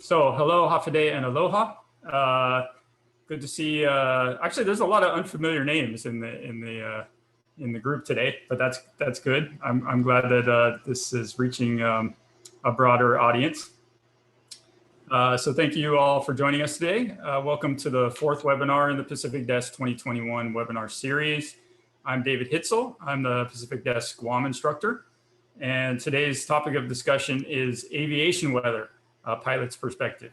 So hello, Hafide, and aloha. Good to see. Actually, there's a lot of unfamiliar names in the group today, but that's good. I'm glad that this is reaching a broader audience. So thank you all for joining us today. Welcome to the fourth webinar in the Pacific Desk 2021 webinar series. I'm David Hitzel. I'm the Pacific Desk Guam instructor, and today's topic of discussion is aviation weather. Pilot's perspective.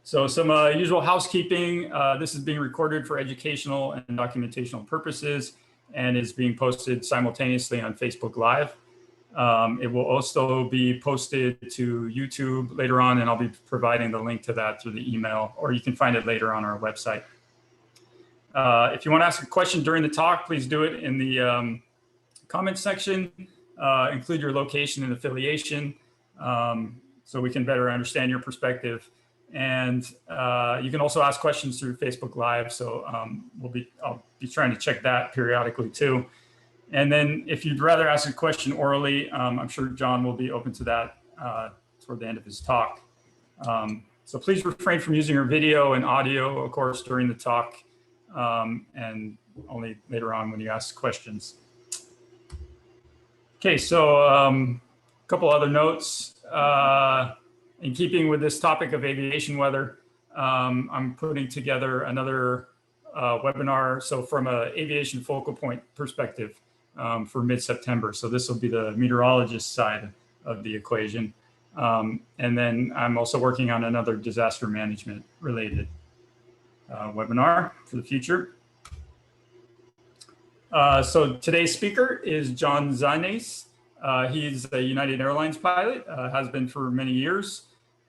So some usual housekeeping. This is being recorded for educational and documentational purposes and is being posted simultaneously on Facebook Live. It will also be posted to YouTube later on, and I'll be providing the link to that through the email, or you can find it later on our website. If you want to ask a question during the talk, please do it in the comment section. Include your location and affiliation. So we can better understand your perspective. And you can also ask questions through Facebook Live. So I'll be trying to check that periodically too. And then if you'd rather ask a question orally, I'm sure John will be open to that toward the end of his talk. So please refrain from using your video and audio, of course, during the talk, and only later on when you ask questions. Okay, so a couple other notes. In keeping with this topic of aviation weather, I'm putting together another webinar. So from an aviation focal point perspective for mid-September. So this will be the meteorologist side of the equation. And then I'm also working on another disaster management related webinar for the future. So today's speaker is John Zahneis. He's a United Airlines pilot, has been for many years,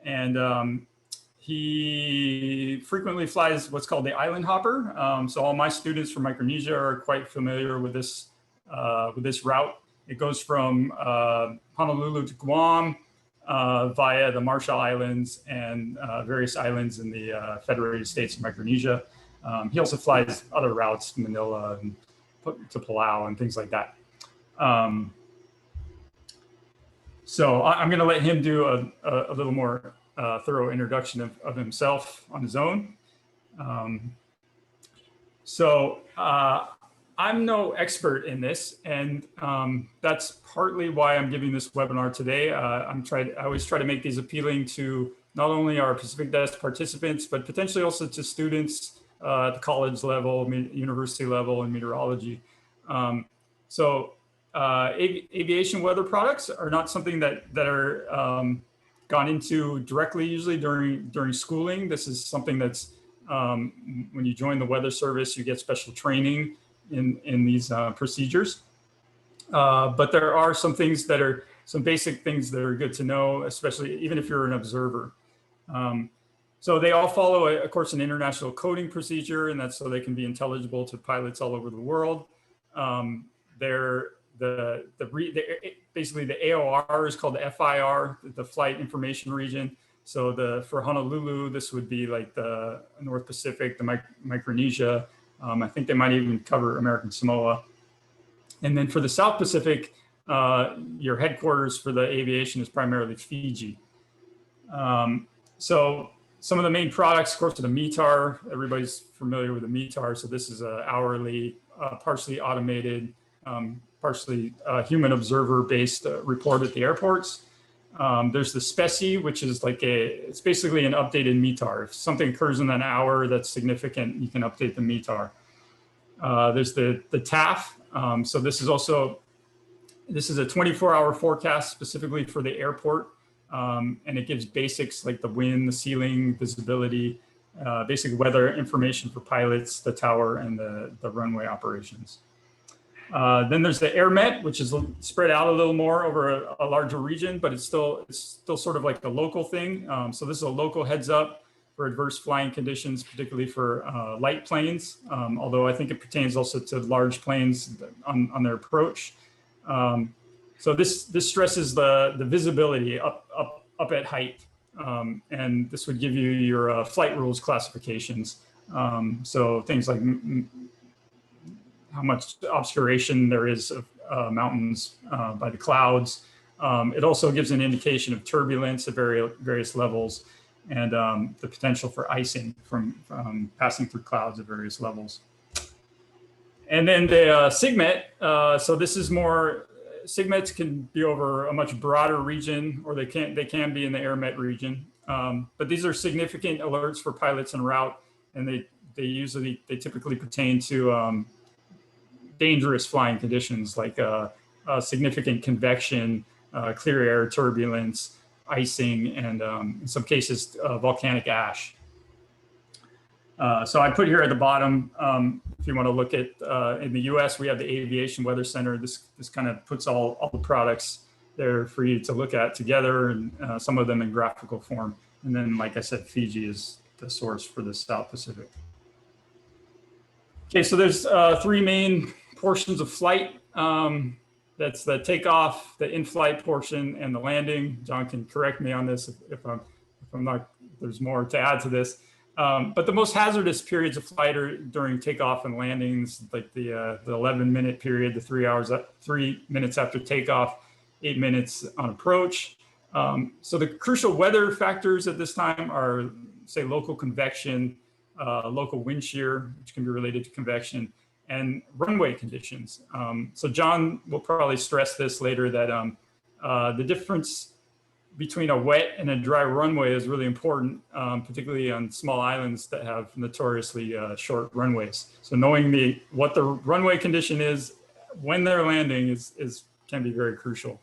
and he frequently flies what's called the island hopper. So all my students from Micronesia are quite familiar with this route. It goes from Honolulu to Guam via the Marshall Islands and various islands in the Federated States of Micronesia. He also flies other routes, Manila and to Palau and things like that. So I'm going to let him do a little more thorough introduction of himself on his own. I'm no expert in this, and that's partly why I'm giving this webinar today. I always try to make these appealing to not only our Pacific Desk participants, but potentially also to students at the college level, university level in meteorology. Aviation weather products are not something that are gone into directly usually during schooling. This is something that's when you join the weather service, you get special training in these procedures. But there are some basic things that are good to know, especially even if you're an observer. So they all follow, of course, an international coding procedure, and that's so they can be intelligible to pilots all over the world. Basically the AOR is called the FIR, the Flight Information Region. So for Honolulu, this would be like the North Pacific, the Micronesia. I think they might even cover American Samoa. And then for the South Pacific, your headquarters for the aviation is primarily Fiji. So some of the main products, of course, are the METAR. Everybody's familiar with the METAR. So this is an hourly, partially automated, partially human observer-based report at the airports. There's the SPECI, which is it's basically an updated METAR. If something occurs in an hour that's significant, you can update the METAR. There's the TAF. So this is a 24-hour forecast specifically for the airport. And it gives basics like the wind, the ceiling, visibility, basic weather information for pilots, the tower, and the runway operations. Then there's the AirMet, which is spread out a little more over a larger region, but it's still sort of like a local thing. So this is a local heads up for adverse flying conditions, particularly for light planes, although I think it pertains also to large planes on their approach. So this stresses the visibility up at height, and this would give you your flight rules classifications. So things like how much obscuration there is of mountains by the clouds, It also gives an indication of turbulence at various levels and the potential for icing from passing through clouds at various levels. And then the SIGMET, so this is more, SIGMETs can be over a much broader region, or they can be in the AirMet region. But these are significant alerts for pilots en route, and they typically pertain to dangerous flying conditions like significant convection, clear air turbulence, icing, and in some cases volcanic ash. So I put here at the bottom, if you want to look at, in the US, we have the Aviation Weather Center. This kind of puts all the products there for you to look at together, and some of them in graphical form. And then, like I said, Fiji is the source for the South Pacific. Okay, so there's three main portions of flight. That's the takeoff, the in-flight portion, and the landing. John can correct me on this if I'm not, there's more to add to this. But the most hazardous periods of flight are during takeoff and landings, like the 11-minute period, the 3 minutes after takeoff, 8 minutes on approach. So the crucial weather factors at this time are, say, local convection, local wind shear, which can be related to convection, and runway conditions. So John will probably stress this later, that the difference between a wet and a dry runway is really important, particularly on small islands that have notoriously short runways. So knowing what the runway condition is when they're landing can be very crucial.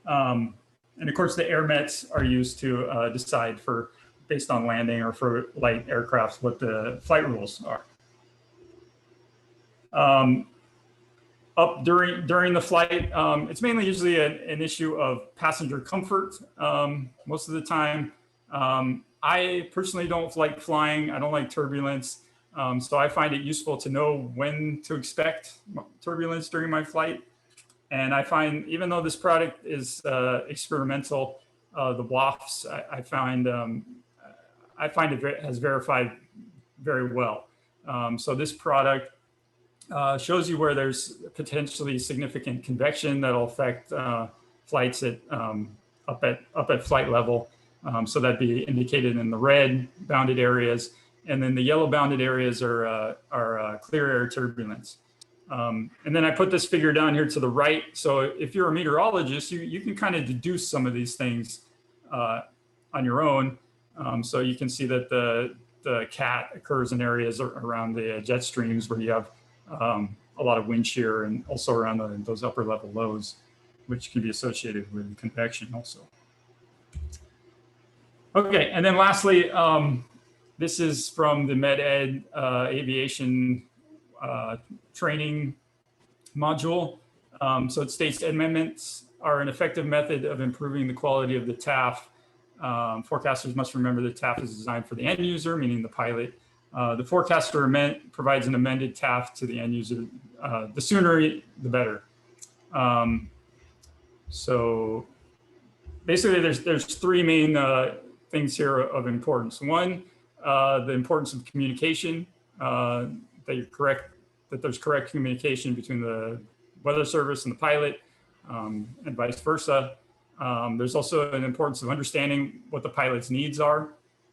And of course, the AirMets are used to decide based on landing or for light aircrafts, what the flight rules are. Up during the flight, it's mainly usually an issue of passenger comfort most of the time. I personally don't like flying. I don't like turbulence. So I find it useful to know when to expect turbulence during my flight. And I find, even though this product is experimental, the WAFs, I find it has verified very well. So this product shows you where there's potentially significant convection that'll affect flights up at flight level. So that'd be indicated in the red bounded areas, and then the yellow bounded areas are clear air turbulence. And then I put this figure down here to the right. So if you're a meteorologist, you can kind of deduce some of these things on your own. So you can see that the CAT occurs in areas around the jet streams where you have a lot of wind shear, and also around those upper level lows, which can be associated with convection also. Okay, and then lastly, this is from the MedEd Aviation training module. So it states amendments are an effective method of improving the quality of the TAF. Forecasters must remember that TAF is designed for the end user, meaning the pilot. The forecaster provides an amended TAF to the end user. The sooner, the better. So basically, there's three main things here of importance. One, the importance of communication, that there's correct communication between the weather service and the pilot, and vice versa. There's also an importance of understanding what the pilot's needs are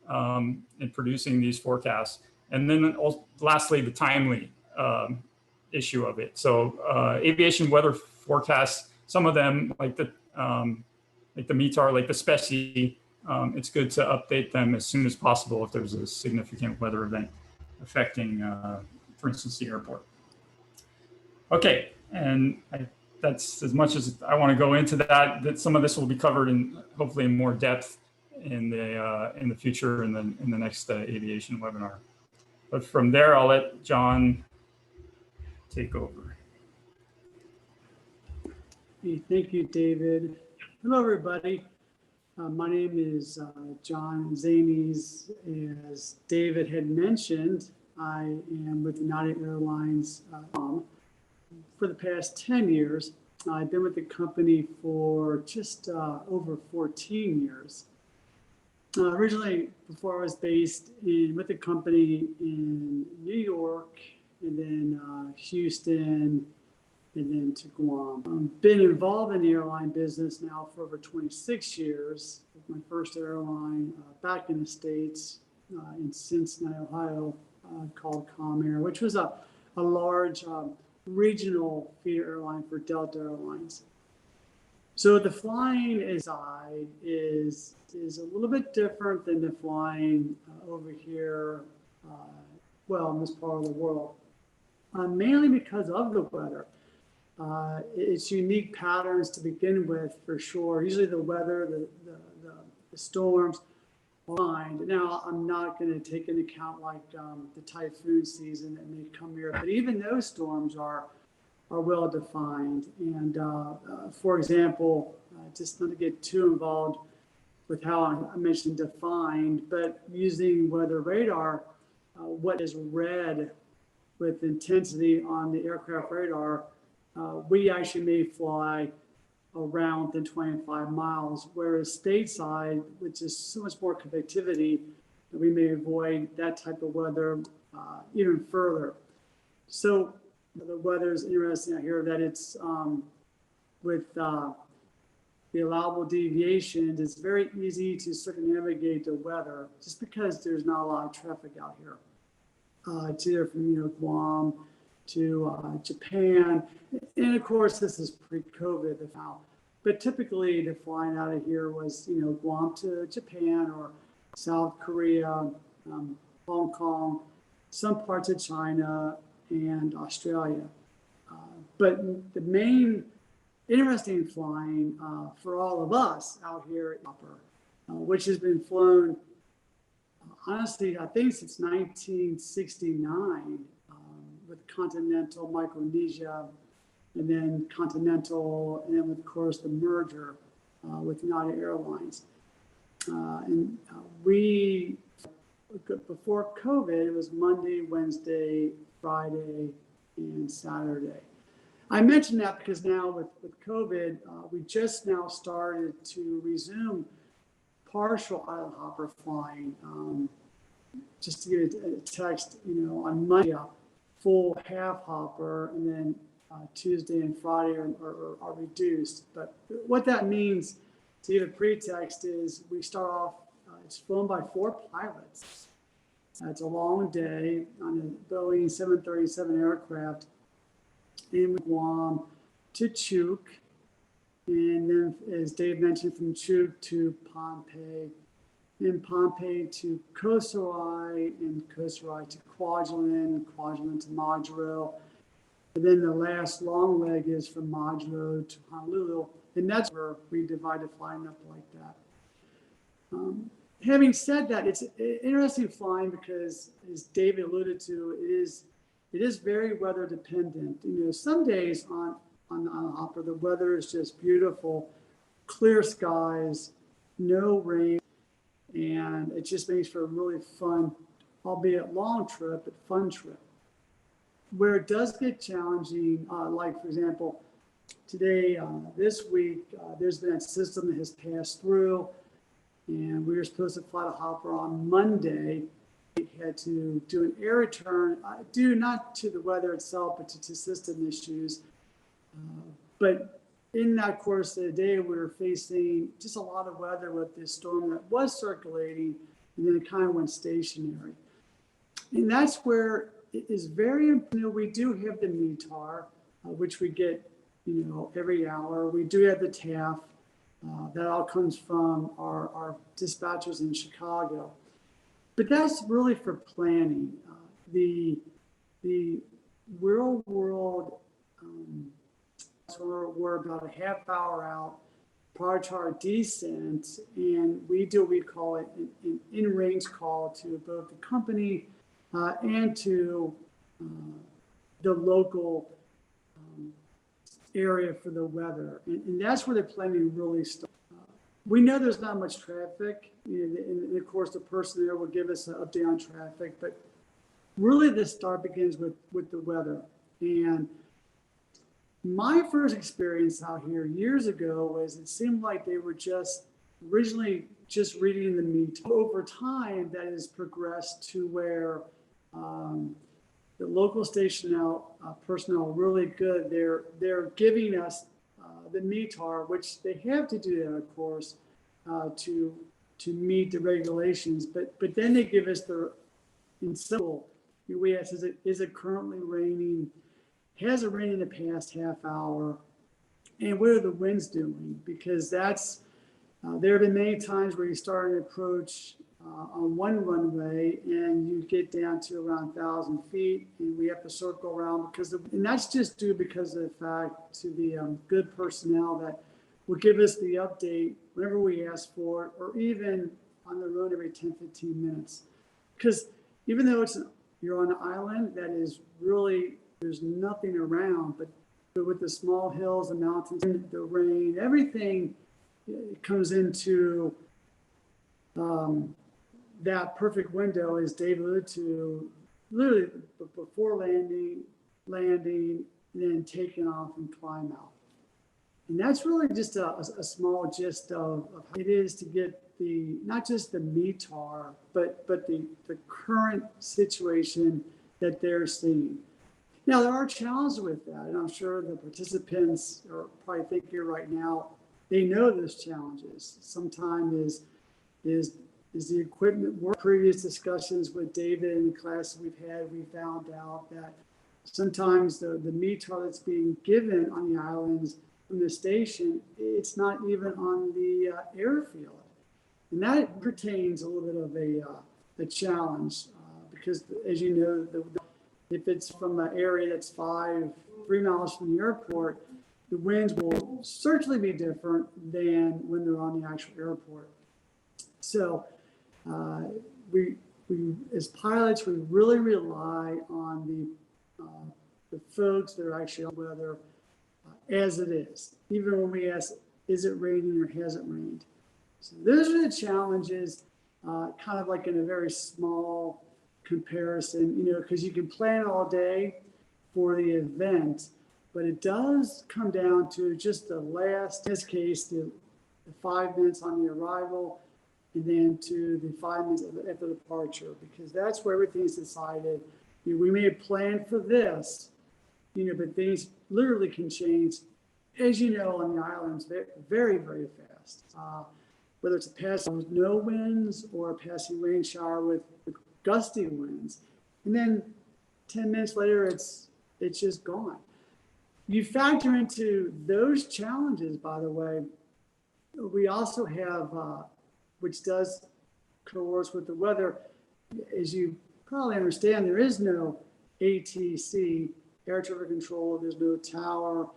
in producing these forecasts. And then lastly, the timely issue of it. So aviation weather forecasts, some of them, like the METAR, like the SPECI, it's good to update them as soon as possible if there's a significant weather event affecting, for instance, the airport. Okay, and that's as much as I want to go into that. That some of this will be covered hopefully in more depth in the future in the next aviation webinar. But from there, I'll let John take over. Hey, thank you, David. Hello, everybody. My name is John Zahneis. As David had mentioned, I am with United Airlines for the past 10 years. I've been with the company for just over 14 years. Originally, before I was based with the company in New York, and then Houston, and then to Guam. Been involved in the airline business now for over 26 years. My first airline back in the States in Cincinnati, Ohio, called Comair, which was a large regional feeder airline for Delta Airlines. So the flying inside is a little bit different than the flying over here, in this part of the world, mainly because of the weather. It's unique patterns to begin with, for sure. Usually the weather, the storms, fine. Now, I'm not going to take into account like the typhoon season that may come here, but even those storms are well defined. And for example, just not to get too involved with how I mentioned defined, but using weather radar, what is read with intensity on the aircraft radar, we actually may fly around within 25 miles, whereas stateside, which is so much more convectivity, we may avoid that type of weather even further. So the weather is interesting. I hear that it's with the allowable deviations, it's very easy to circumnavigate the weather just because there's not a lot of traffic out here. It's either from Guam to Japan, and of course this is pre-COVID now. But typically the flying out of here was Guam to Japan or South Korea, Hong Kong, some parts of China, and Australia. But the main interesting flying for all of us out here at Upper, which has been flown, honestly, I think since 1969 with Continental, Micronesia, and then Continental, and then of course the merger with United Airlines. We, before COVID, it was Monday, Wednesday, Friday, and Saturday. I mention that because now with COVID, we just now started to resume partial island hopper flying. Just to get a text, on Monday, full half hopper, and then Tuesday and Friday are reduced. But what that means, to give a pretext, is we start off, it's flown by 4 pilots. It's a long day on a Boeing 737 aircraft in Guam to Chuuk, and then, as Dave mentioned, from Chuuk to Pohnpei, and Pohnpei to Koh Sarai, and Koh Sarai to Kwajalein, Kwajalein to Majuro, and then the last long leg is from Majuro to Honolulu, and that's where we divide the flying up like that. Having said that, it's interesting flying because, as David alluded to, it is very weather dependent. Some days on a hopper, the weather is just beautiful, clear skies, no rain, and it just makes for a really fun, albeit long trip, but fun trip. Where it does get challenging, like for example, today, this week, there's been a system that has passed through, and we were supposed to fly the hopper on Monday. We had to do an air return, due not to the weather itself, but to system issues. But in that course of the day, we were facing just a lot of weather with this storm that was circulating, and then it kind of went stationary. And that's where it is very, we do have the METAR, which we get, every hour. We do have the TAF. That all comes from our dispatchers in Chicago. But that's really for planning. The real world, we're about a half hour out prior to our descent, and we do what we call it an in-range call to both the company and to the local area for the weather. And that's where the planning really starts. We know there's not much traffic, and of course the person there will give us an update on traffic, but really the start begins with the weather. And my first experience out here years ago was it seemed like they were originally just reading the METAR. Over time, that has progressed to where the local station personnel are really good. They're giving us the METAR, which they have to do that, of course, to meet the regulations. But then they give us in simple, we ask, is it currently raining? Has it rained in the past half hour? And what are the winds doing? Because that's, there have been many times where you start an approach on one runway and you get down to around 1,000 feet and we have to circle around and that's just due because of the fact to the good personnel that will give us the update whenever we ask for it, or even on the road every 10, 15 minutes. Because even though you're on an island that is really, there's nothing around, but with the small hills, the mountains, the rain, everything comes into that perfect window, as Dave alluded to, literally before landing, and then taking off and climb out. And that's really just a small gist of how it is to get not just the METAR, but the current situation that they're seeing. Now, there are challenges with that, and I'm sure the participants are probably thinking right now, they know those challenges. Sometimes is the equipment work. Previous discussions with David in the class we've had, we found out that sometimes the METAR that's being given on the islands from the station, it's not even on the airfield. And that pertains a little bit of a challenge because, as you know, if it's from an area that's 3 miles from the airport, the winds will certainly be different than when they're on the actual airport. So we as pilots, we really rely on the folks that are actually on the weather as it is, even when we ask, is it raining or has it rained? So those are the challenges, kind of like in a very small comparison, because you can plan all day for the event, but it does come down to just the last, in this case, the 5 minutes on the arrival, and then to the 5 minutes after departure, because that's where everything's decided. We may have planned for this, but things literally can change, as you know, on the islands, very, very fast. Whether it's a passing with no winds or a passing rain shower with gusty winds, and then 10 minutes later, it's just gone. You factor into those challenges, by the way, we also have, which does coerce with the weather, as you probably understand, there is no ATC, air traffic control, there's no tower,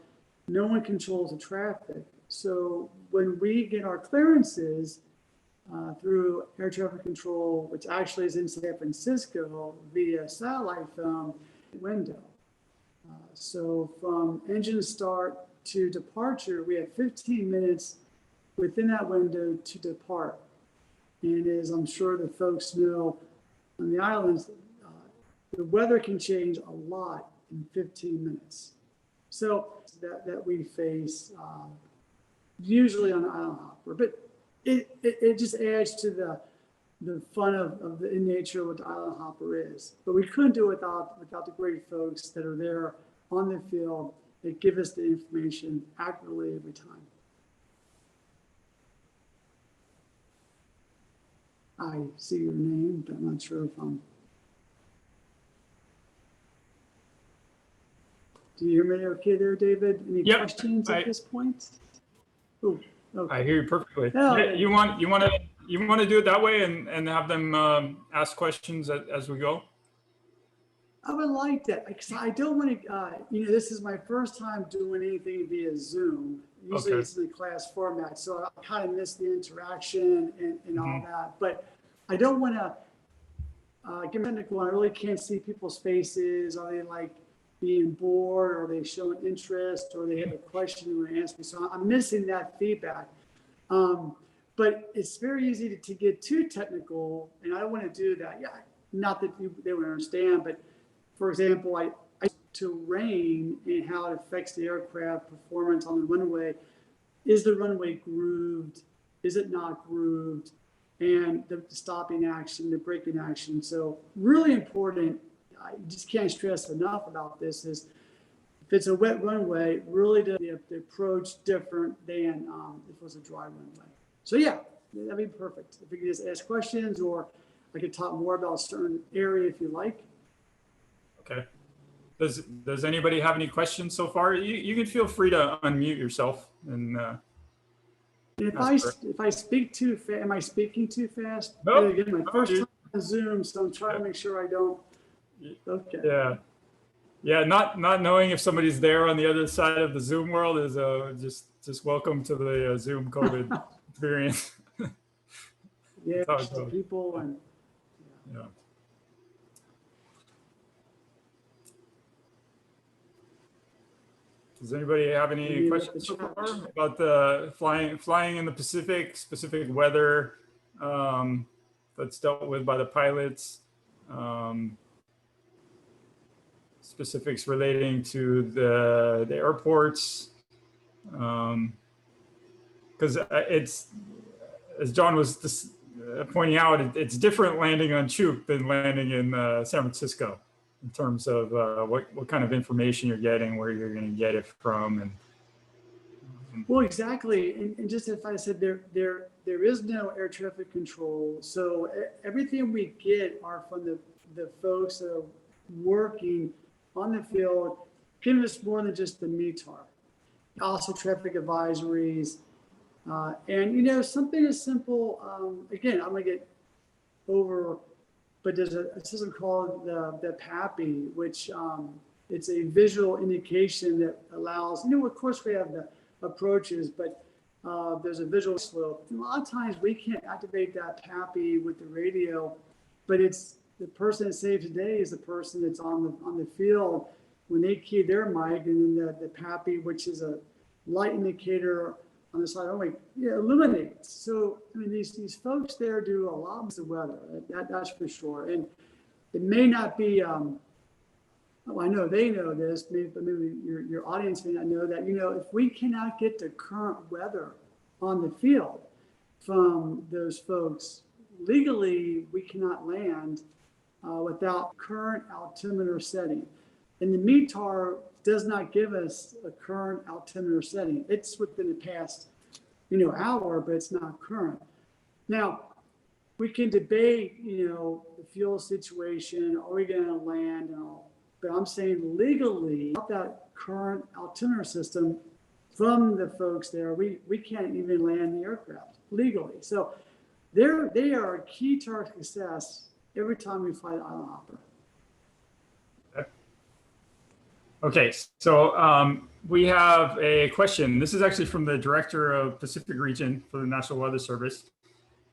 no one controls the traffic. So when we get our clearances through air traffic control, which actually is in San Francisco via satellite phone window. So from engine start to departure, we have 15 minutes within that window to depart. And as I'm sure the folks know, on the islands, the weather can change a lot in 15 minutes. So that we face usually on the island hopper, but it just adds to the fun of the in nature of what the island hopper is. But we couldn't do it without the great folks that are there on the field that give us the information accurately every time. I see your name, but I'm not sure if I'm. Do you hear me okay there, David? Any questions at this point? Ooh, okay. I hear you perfectly. Oh, yeah, you want to do it that way and have them ask questions as we go? I would like that, because I don't want to, this is my first time doing anything via Zoom. Usually it's in the class format, so I kind of miss the interaction and all that. But I don't want to get technical. I really can't see people's faces. Are they like being bored? Or are they showing interest? Or they have a question they want to ask me? So I'm missing that feedback. But it's very easy to get too technical, and I don't want to do that. Yeah, not that they would understand, but for example, I to rain and how it affects the aircraft performance on the runway. Is the runway grooved? Is it not grooved? And the stopping action, the braking action. So really important. I just can't stress enough about this is if it's a wet runway, really the approach different than if it was a dry runway. So yeah, that'd be perfect. If you could just ask questions, or I could talk more about a certain area if you like. Okay. Does anybody have any questions so far? You can feel free to unmute yourself and. If I speak too fast, am I speaking too fast? Nope. Again, my first time on Zoom, so I'm trying to make sure I don't. Okay. Yeah. Yeah. Not knowing if somebody's there on the other side of the Zoom world is just welcome to the Zoom COVID experience. Yeah, the people and. Yeah. Does anybody have any questions so far about the flying in the specific weather that's dealt with by the pilots, specifics relating to the airports, because it's, as John was pointing out, it's different landing on Chuuk than landing in San Francisco, in terms of what kind of information you're getting, where you're going to get it from, and well, exactly. And just if I said there is no air traffic control, so everything we get are from the folks that are working on the field, giving us more than just the METAR. Also traffic advisories, and something as simple. Again, I'm gonna get over. But there's a system called the PAPI, which it's a visual indication that allows, of course we have the approaches, but there's a visual slope. And a lot of times we can't activate that PAPI with the radio, but it's the person that saves the day is the person that's on the field when they key their mic, and then the PAPI, which is a light indicator on the side, illuminates. So, I mean, these folks there do a lot with the weather, that's for sure. And it may not be, I know they know this, but maybe your audience may not know that, if we cannot get the current weather on the field from those folks, legally, we cannot land without current altimeter setting. And the METAR does not give us a current altimeter setting. It's within the past, hour, but it's not current. Now, we can debate, the fuel situation, are we going to land and all, but I'm saying legally, without that current altimeter system from the folks there, we can't even land the aircraft legally. So they are key to our success every time we fly the Island Hopper. Okay, so we have a question. This is actually from the Director of Pacific Region for the National Weather Service.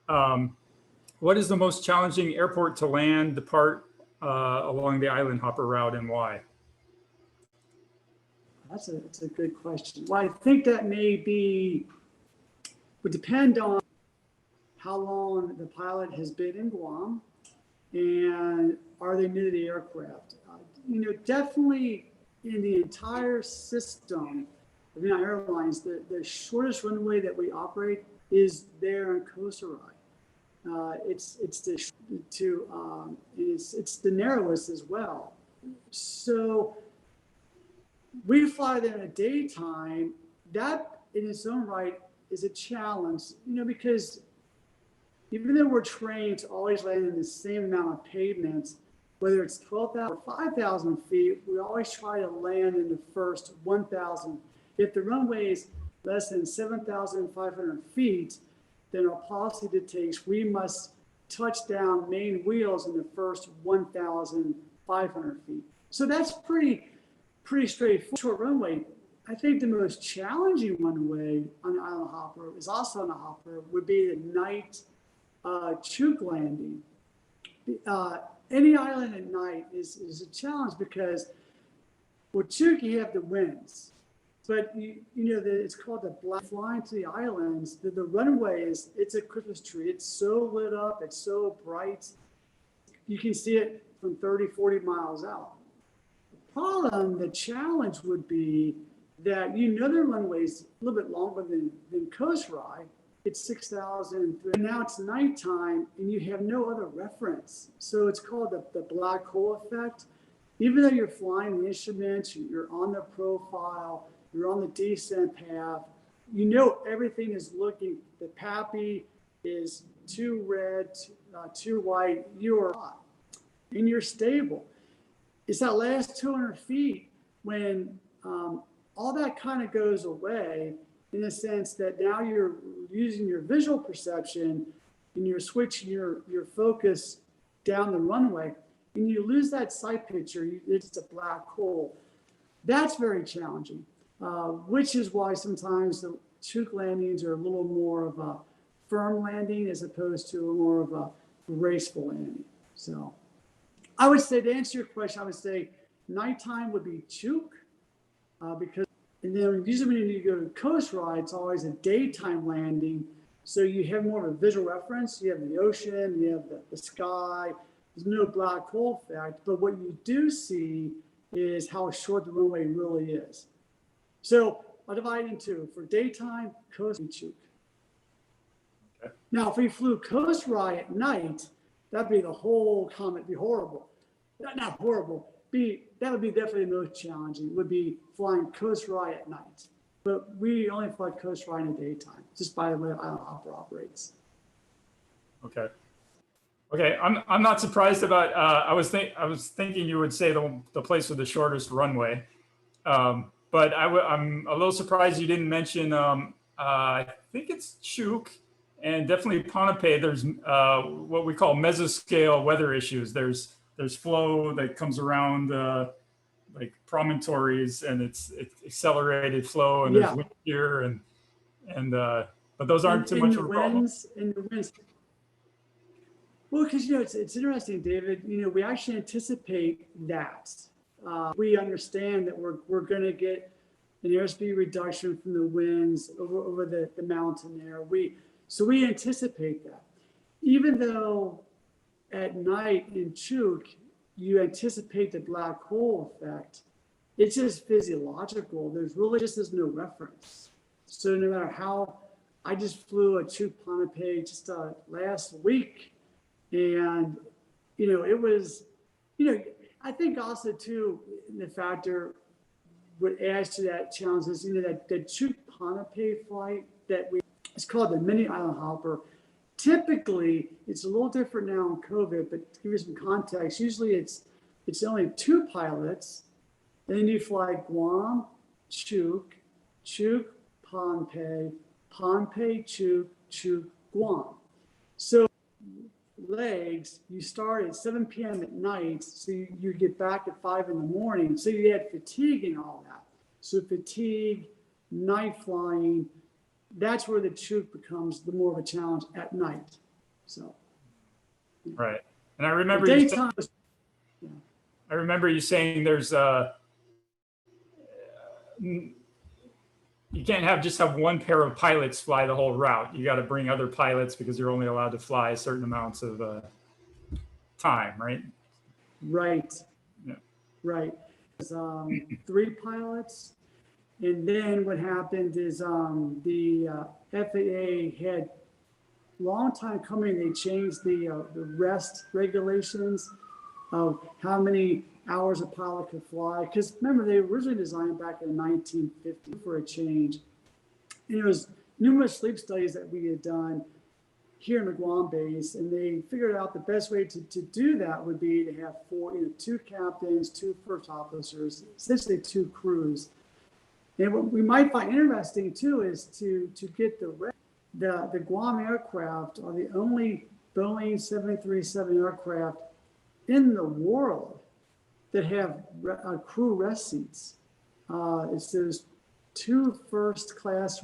What is the most challenging airport to land, depart along the Island Hopper route, and why? That's a good question. Well, I think that would depend on how long the pilot has been in Guam, and are they new to the aircraft? Definitely. In the entire system of United Airlines, the shortest runway that we operate is there in Koh Sarai. It's the narrowest as well. So we fly there in the daytime. That in its own right is a challenge, because even though we're trained to always land in the same amount of pavements, whether it's 12,000 or 5,000 feet, we always try to land in the first 1,000. If the runway is less than 7,500 feet, then our policy dictates we must touch down main wheels in the first 1,500 feet. So that's pretty straightforward. Short runway. I think the most challenging runway on the Island Hopper is also on the Hopper would be the night Chuuk landing. Any island at night is a challenge because with Chuuk you have the winds, but it's called the black flying to the islands. The runway it's a Christmas tree. It's so lit up, it's so bright. You can see it from 30, 40 miles out. The challenge would be that the runway's a little bit longer than Koh Sarai. It's 6,000. And now it's nighttime and you have no other reference. So it's called the black hole effect. even though you're flying the instruments, you're on the profile, you're on the descent path, you know everything is looking, the PAPI is too red, too white, you're on, and you're stable. It's that last 200 feet when all that kind of goes away, in the sense that now you're using your visual perception and you're switching your focus down the runway, and you lose that sight picture. It's a black hole. That's very challenging, which is why sometimes the Chuk landings are a little more of a firm landing as opposed to more of a graceful landing. So I would say, to answer your question, I would say nighttime would be Chuk, because, and then usually when you go to coast ride, it's always a daytime landing. So you have more of a visual reference. You have the ocean, you have the sky. There's no black hole effect, but what you do see is how short the runway really is. So I'll divide it in two. For daytime, coast and Chuk. Okay. Now, if we flew coast ride at night, that'd be the whole comet, be horrible. Not horrible. That would be definitely the most challenging, would be flying coast ride at night. But we only fly coast ride in the daytime, just by the way Island Hopper operates. Okay. Okay, I'm not surprised about. I was thinking you would say the place with the shortest runway, but I'm a little surprised you didn't mention. I think it's Chuk and definitely Ponape. There's what we call mesoscale weather issues. There's flow that comes around like promontories, and it's accelerated flow, and there's wind shear, and but those aren't too much of a problem. In the winds. Well, because it's interesting, David. We actually anticipate that. We understand that we're going to get an airspeed reduction from the winds over the mountain there. So we anticipate that, even though at night in Chuk you anticipate the black hole effect. It's just physiological. There's no reference. So no matter how, I just flew a Chuk Ponape just last week. And, it was, I think also too, the factor what adds to that challenge is, that the Chuk Ponape flight it's called the mini Island Hopper. Typically, it's a little different now in COVID, but to give you some context, usually it's only two pilots. Then you fly Guam, Chuk, Ponape, Chuk, Guam. So legs, you start at 7 p.m. at night, so you get back at 5 in the morning. So you add fatigue and all that. So fatigue, night flying, that's where the Chuk becomes the more of a challenge at night. So, right. And I remember daytime. I remember you saying there's you can't just have one pair of pilots fly the whole route. You got to bring other pilots because you're only allowed to fly certain amounts of time, right? Right. Yeah. Right. There's 3 pilots. And then what happened is the FAA had long time coming. They changed the rest regulations of how many hours a pilot could fly. Because remember, they were originally designed back in 1950 for a change. And it was numerous sleep studies that we had done here in the Guam base, and they figured out the best way to do that would be to have 2 captains, 2 first officers, essentially 2 crews. And what we might find interesting too is to get the Guam aircraft are the only Boeing 737 aircraft in the world that have crew rest seats. It's those 2 first class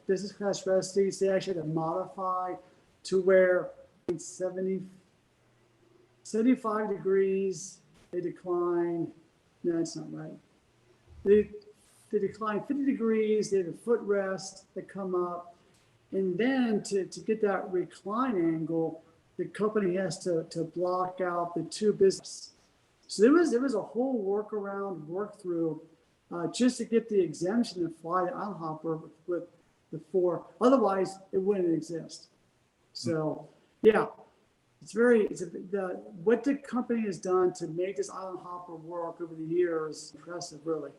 business class rest seats. They actually had to modify to where it's 75 degrees, they decline. No, that's not right. They decline 50 degrees, they have a footrest that come up. And then to get that recline angle, the company has to block out the 2 business. So there was a whole work through just to get the exemption to fly the Island Hopper with the 4. Otherwise, it wouldn't exist. So yeah, what the company has done to make this island hopper work over the years is impressive, really.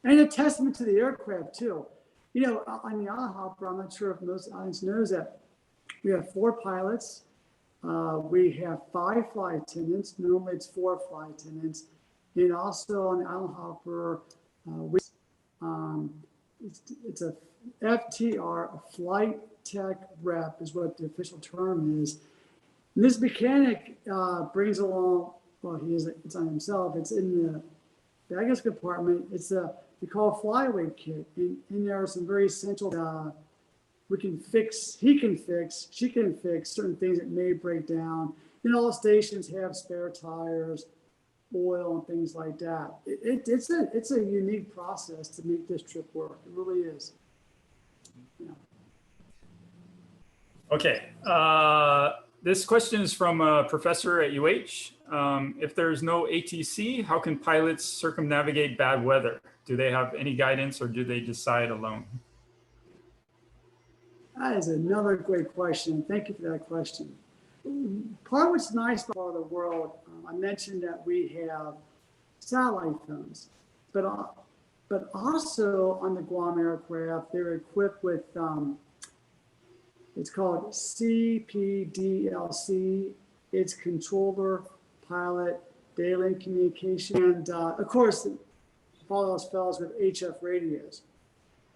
And a testament to the aircraft too. You know, on the island hopper, I'm not sure if most audience knows that we have 4 pilots. We have 5 flight attendants. Normally it's 4 flight attendants. And also on the island hopper, it's a FTR, a flight tech rep is what the official term is. And this mechanic brings along, well, it's on himself. It's in the baggage compartment. It's we call a flyweight kit. And there are some very essential, he can fix, she can fix certain things that may break down. And all stations have spare tires, oil, and things like that. It's a unique process to make this trip work. It really is. Yeah. Okay. This question is from a professor at UH. If there's no ATC, how can pilots circumnavigate bad weather? Do they have any guidance or do they decide alone? That is another great question. Thank you for that question. Part of what's nice about part of the world, I mentioned that we have satellite phones, but also on the Guam aircraft, they're equipped with, it's called CPDLC. It's controller, pilot, daily communication, and of course, all those fellows with HF radios.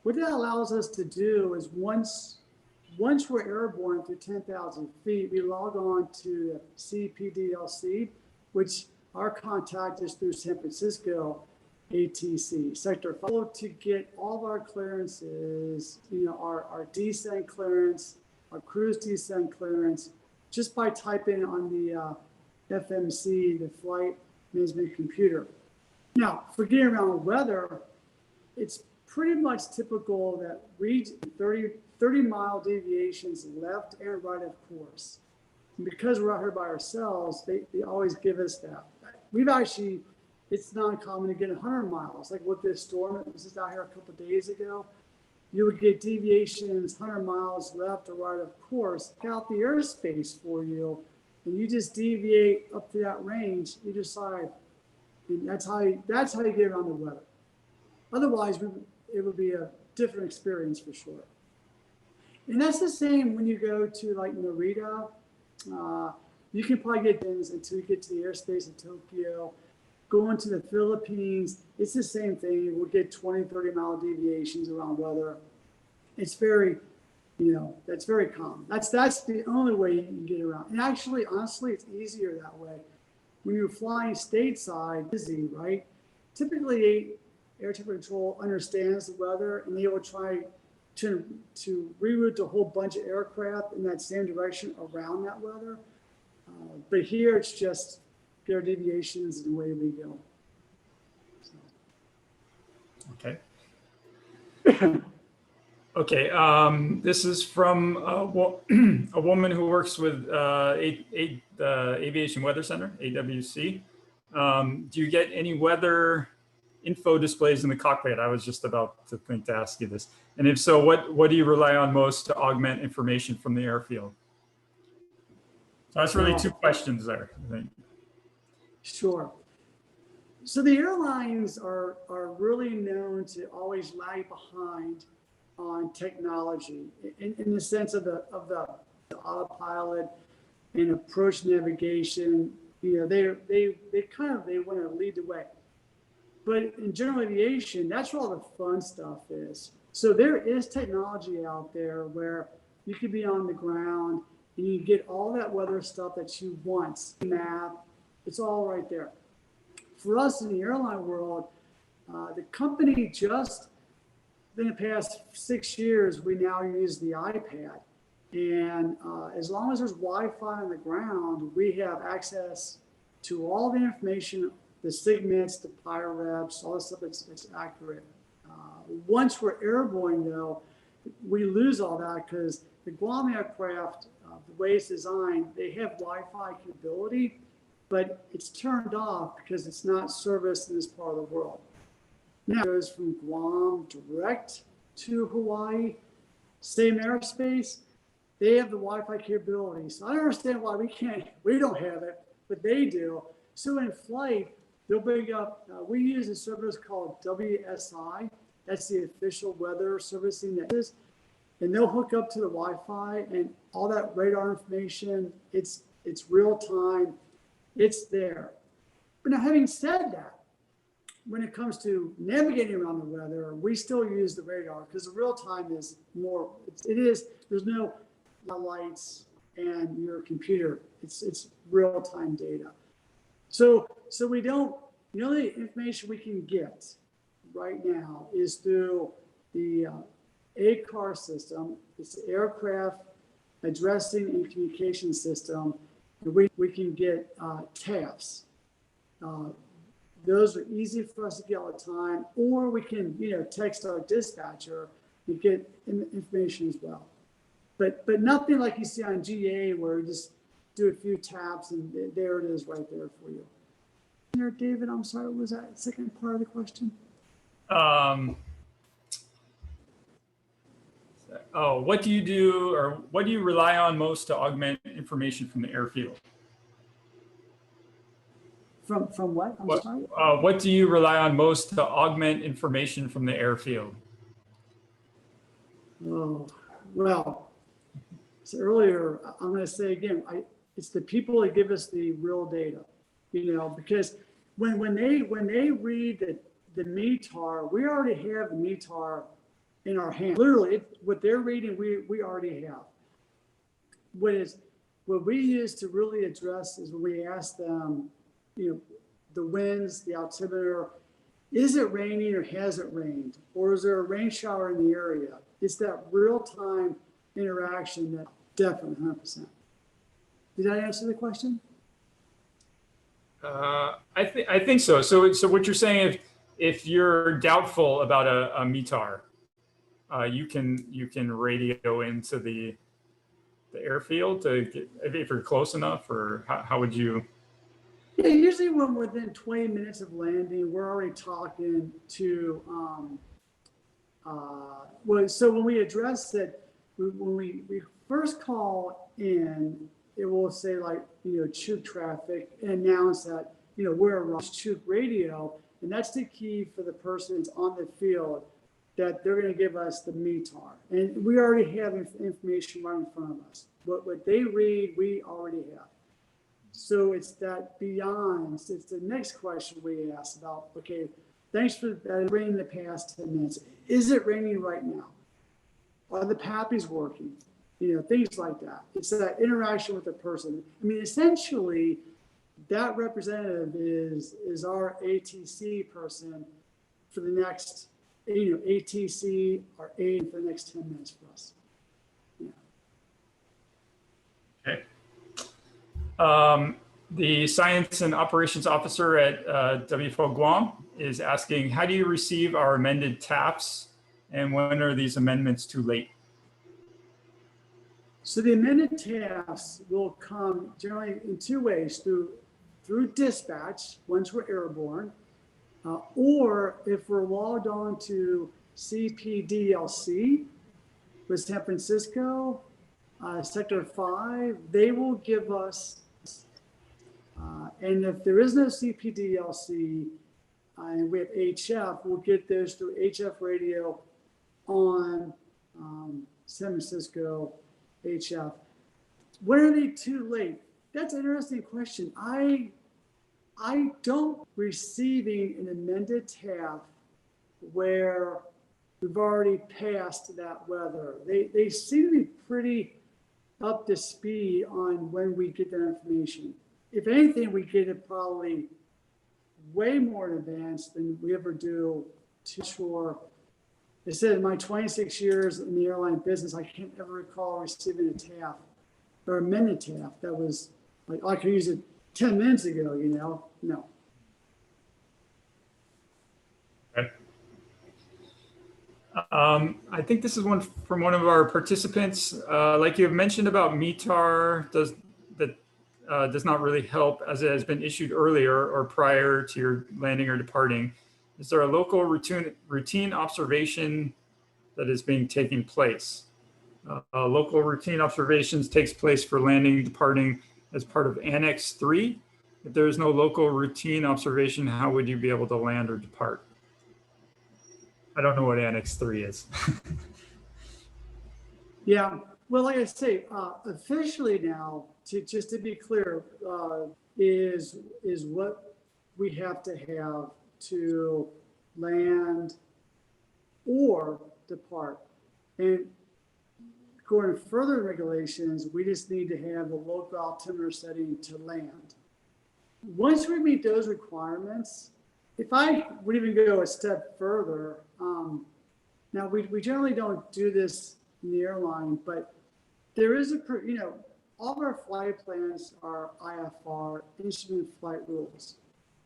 What that allows us to do is once we're airborne through 10,000 feet, we log on to the CPDLC, which our contact is through San Francisco ATC, Sector 5, to get all of our clearances, you know, our descent clearance, our cruise descent clearance, just by typing on the FMC, the flight management computer. Now, for getting around weather, it's pretty much typical that we 30-mile deviations left and right of course. And because we're out here by ourselves, they always give us that. It's not common to get 100 miles. Like with this storm that was just out here a couple of days ago, you would get deviations 100 miles left or right of course, out the airspace for you, and you just deviate up to that range, you decide, and that's how you get around the weather. Otherwise, it would be a different experience for sure. And that's the same when you go to like Narita. You can probably get things until you get to the airspace in Tokyo. Going to the Philippines, it's the same thing. We'll get 20, 30-mile deviations around weather. It's very, that's very common. That's the only way you can get around. And actually, honestly, it's easier that way. When you're flying stateside, busy, right? Typically, air traffic control understands the weather, and they will try to reroute a whole bunch of aircraft in that same direction around that weather. But here, it's just there are deviations and away we go. So. Okay. Okay. This is from a woman who works with the Aviation Weather Center, AWC. Do you get any weather info displays in the cockpit? I was just about to ask you this. And if so, what do you rely on most to augment information from the airfield? So that's really 2 questions there, I think. Sure. So the airlines are really known to always lag behind on technology in the sense of the autopilot and approach navigation. They want to lead the way. But in general aviation, that's where all the fun stuff is. So there is technology out there where you could be on the ground and you get all that weather stuff that you want, map, it's all right there. For us in the airline world, the company just, in the past 6 years, we now use the iPad. And as long as there's Wi-Fi on the ground, we have access to all the information, the segments, the pyreps, all the stuff that's accurate. Once we're airborne, though, we lose all that because the Guam aircraft, the way it's designed, they have Wi-Fi capability, but it's turned off because it's not serviced in this part of the world. Now it goes from Guam direct to Hawaii, same airspace. they have the Wi-Fi capability. So I don't understand why we don't have it, but they do. So in flight, they'll bring up, we use a service called WSI. That's the official weather servicing that is. And they'll hook up to the Wi-Fi and all that radar information, it's real time, it's there. But now having said that, when it comes to navigating around the weather, we still use the radar because the real time is more, there's no lights and your computer, it's real time data. So we don't, the information we can get right now is through the ACAR system. It's the aircraft addressing and communication system. And we can get TAFs. Those are easy for us to get all the time, or we can, text our dispatcher and get information as well. But nothing like you see on GA where you just do a few taps and there it is right there for you. There, David, I'm sorry, what was that second part of the question? What do you do, or what do you rely on most to augment information from the airfield? From what? I'm sorry? What do you rely on most to augment information from the airfield? Oh, well, so earlier, I'm going to say again, it's the people that give us the real data, because when they read the METAR, we already have the METAR in our hand. Literally, what they're reading, we already have. What we use to really address is when we ask them, the winds, the altimeter, is it raining or has it rained? Or is there a rain shower in the area? It's that real-time interaction that definitely 100%. Did I answer the question? I think so. So what you're saying, if you're doubtful about a METAR, you can radio into the airfield to get, if you're close enough, or how would you? Yeah, usually when within 20 minutes of landing, we're already talking to, so when we address it, when we first call in, it will say Chuk traffic and announce that, we're around Chuk radio. And that's the key for the person that's on the field, that they're going to give us the METAR. And we already have information right in front of us. What they read, we already have. So it's that beyond, it's the next question we ask about, okay, thanks for that rain in the past 10 minutes. Is it raining right now? Are the PAPIs working? Things like that. It's that interaction with the person. I mean, essentially, that representative is our ATC person for the next, ATC or aid for the next 10 minutes for us. Yeah. Okay. The Science and Operations Officer at WFO Guam is asking, how do you receive our amended TAFs, and when are these amendments too late? So the amended TAFs will come generally in two ways, through dispatch once we're airborne, or if we're logged on to CPDLC with San Francisco, Sector 5, they will give us, and if there is no CPDLC and we have HF, we'll get those through HF radio on San Francisco HF. When are they too late? That's an interesting question. I don't receiving an amended TAF where we've already passed that weather. They seem to be pretty up to speed on when we get that information. If anything, we get it probably way more in advance than we ever do to shore. I said in my 26 years in the airline business, I can't ever recall receiving a TAF or amended TAF that was like, I could use it 10 minutes ago, no. Okay. I think this is one from one of our participants. Like you have mentioned about METAR, does not really help as it has been issued earlier or prior to your landing or departing. Is there a local routine observation that is taking place? Local routine observations takes place for landing, departing as part of Annex 3. If there is no local routine observation, how would you be able to land or depart? I don't know what Annex 3 is. Yeah, well, like I say, officially now, just to be clear, is what we have to have to land or depart. And going further regulations, we just need to have the local altimeter setting to land. Once we meet those requirements, if I would even go a step further, now we generally don't do this in the airline, but there is all of our flight plans are IFR, instrument flight rules,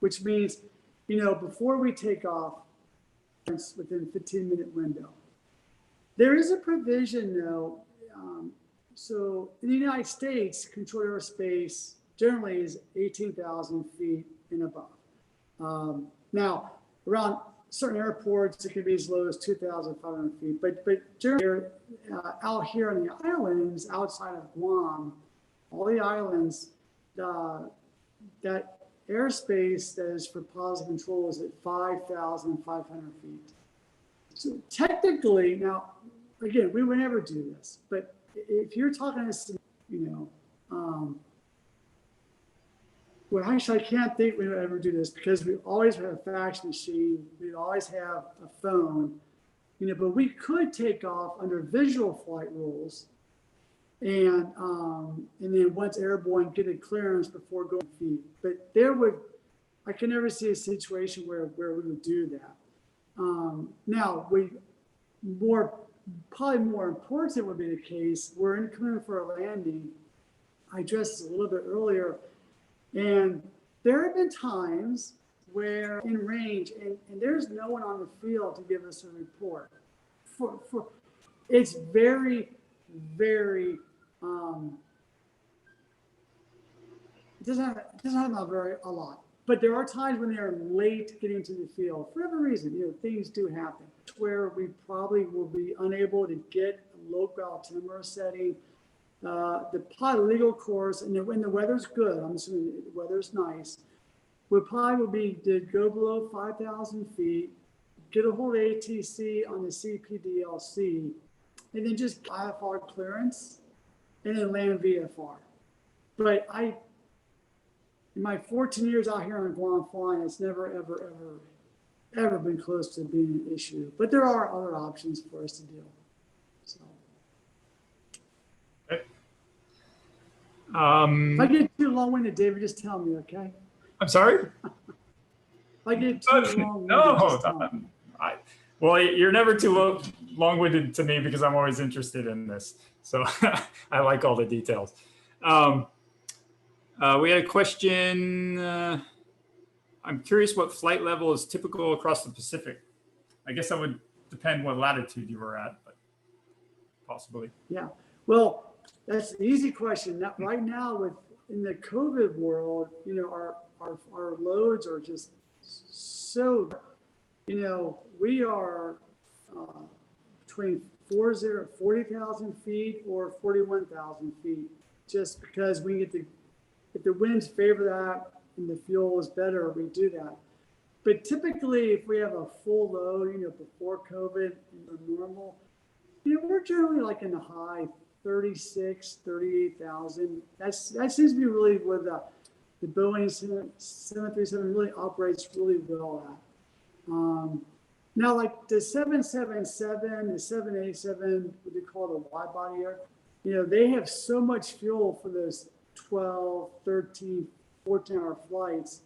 which means, before we take off, within 15-minute window. There is a provision though, so in the United States, controlled airspace generally is 18,000 feet and above. Now, around certain airports, it can be as low as 2,500 feet, but generally out here on the islands, outside of Guam, all the islands, that airspace that is for positive control is at 5,500 feet. So technically, now, again, we would never do this, but if you're talking to, well, actually, I can't think we would ever do this because we always have a fax machine. We always have a phone, but we could take off under visual flight rules. And then once airborne, get a clearance before going feet. But I can never see a situation where we would do that. Now, probably more important would be the case, we're in coming for a landing. I addressed this a little bit earlier. And there have been times where in range, and there's no one on the field to give us a report. It's very, very, it doesn't happen a lot. But there are times when they're late getting to the field for whatever reason. Things do happen where we probably will be unable to get a local altimeter setting. The pilot legal course, and when the weather's good, I'm assuming the weather's nice, would be to go below 5,000 feet, get a hold of ATC on the CPDLC, and then just IFR clearance, and then land VFR. But in my 14 years out here on Guam flying, it's never, ever, ever, ever been close to being an issue. But there are other options for us to do. So. If I get too long-winded, David, just tell me, okay? I'm sorry? If I get too long-winded, no, well, you're never too long-winded to me because I'm always interested in this. So I like all the details. We had a question. I'm curious what flight level is typical across the Pacific. I guess that would depend what latitude you were at, but possibly. Yeah, well, that's an easy question. Right now, in the COVID world, our loads are just so, we are between 40,000 feet or 41,000 feet, just because we get if the winds favor that and the fuel is better, we do that. But typically, if we have a full load, before COVID, normal, we're generally like in the high 36, 38,000. That seems to be really where the Boeing 737 really operates really well at. Now, like the 777, the 787, what they call the wide body aircraft, they have so much fuel for those 12, 13, 14-hour flights.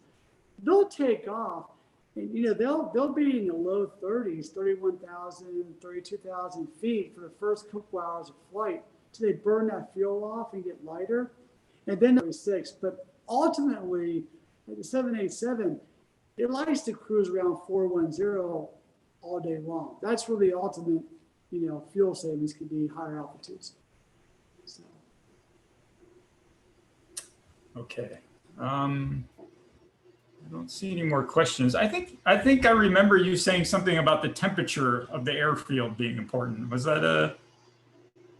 They'll take off, and they'll be in the low 30s, 31,000, 32,000 feet for the first couple hours of flight. So they burn that fuel off and get lighter, and then 36. But ultimately, like the 787, it likes to cruise around 410 all day long. That's where the ultimate, fuel savings can be higher altitudes. So. Okay. I don't see any more questions. I think I remember you saying something about the temperature of the airfield being important. Was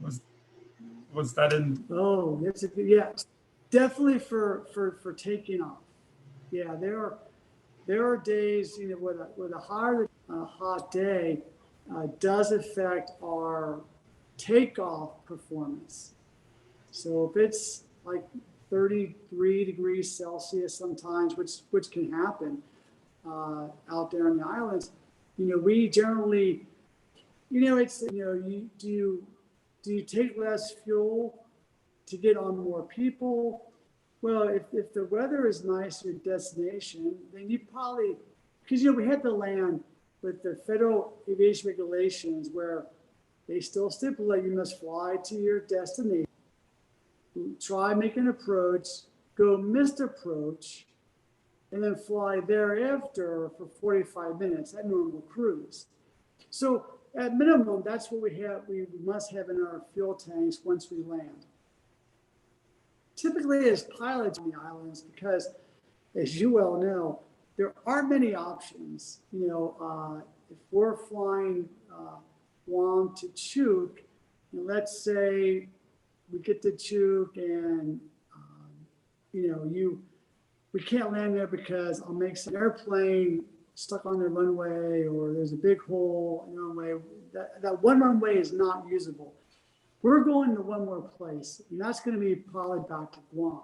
Was was that in? Oh, that's a good, yeah, definitely for taking off. Yeah, there are days, you know, with a hot day does affect our takeoff performance. So if it's like 33 degrees Celsius sometimes, which can happen out there on the islands, you know, we generally, you know, it's, you know, do you take less fuel to get on more people? Well, if the weather is nice at your destination, then you probably, because, you know, we had to land with the federal aviation regulations where they still stipulate you must fly to your destination, try make an approach, go missed approach, and then fly thereafter for 45 minutes at normal cruise. So at minimum, that's what we must have in our fuel tanks once we land. Typically as pilots on the islands, because as you well know, there aren't many options. You know, if we're flying Guam to Chuuk, and let's say we get to Chuuk and, you know, we can't land there because I'll make some airplane stuck on the runway or there's a big hole in the runway. That one runway is not usable. We're going to one more place, and that's going to be probably back to Guam.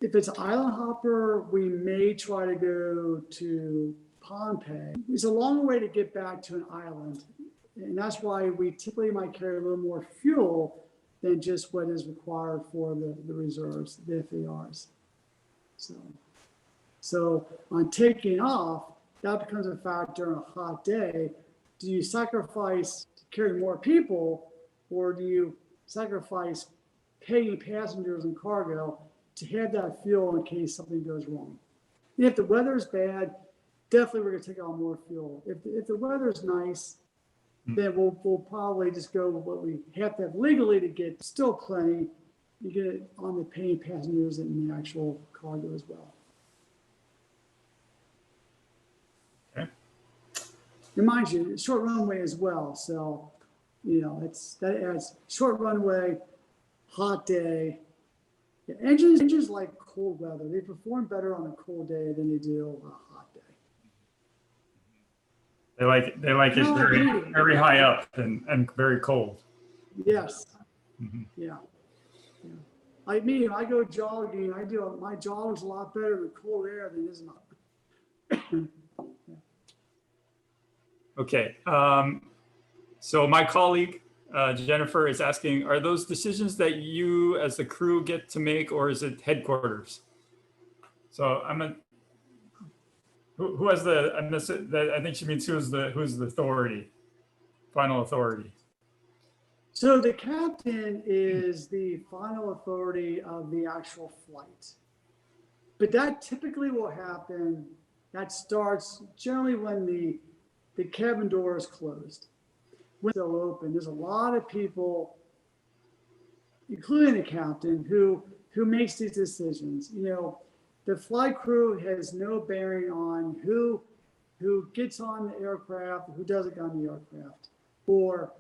If it's island hopper, we may try to go to Pohnpei. It's a long way to get back to an island, and that's why we typically might carry a little more fuel than just what is required for the reserves, the FARs. So on taking off, that becomes a factor on a hot day. Do you sacrifice to carry more people, or do you sacrifice paying passengers and cargo to have that fuel in case something goes wrong? And if the weather's bad, definitely we're going to take on more fuel. If the weather's nice, then we'll probably just go with what we have to have legally to get still plenty. You get it on the paying passengers and the actual cargo as well. And mind you, short runway as well. So, you know, that adds short runway, hot day. Yeah, engines like cold weather. They perform better on a cold day than they do on a hot day. They like it very high up and very cold. Yes. Yeah. Like me, when I go jogging, my jogging's a lot better in cold air than it is not. Okay, so my colleague, Jennifer, is asking, are those decisions that you as the crew get to make, or is it headquarters? So who has I think she means who's the authority, final authority? So the captain is the final authority of the actual flight. But that typically will happen, that starts generally when the cabin door is closed. When it's open, there's a lot of people, including the captain, who makes these decisions. You know, the flight crew has no bearing on who gets on the aircraft, who doesn't get on the aircraft. Or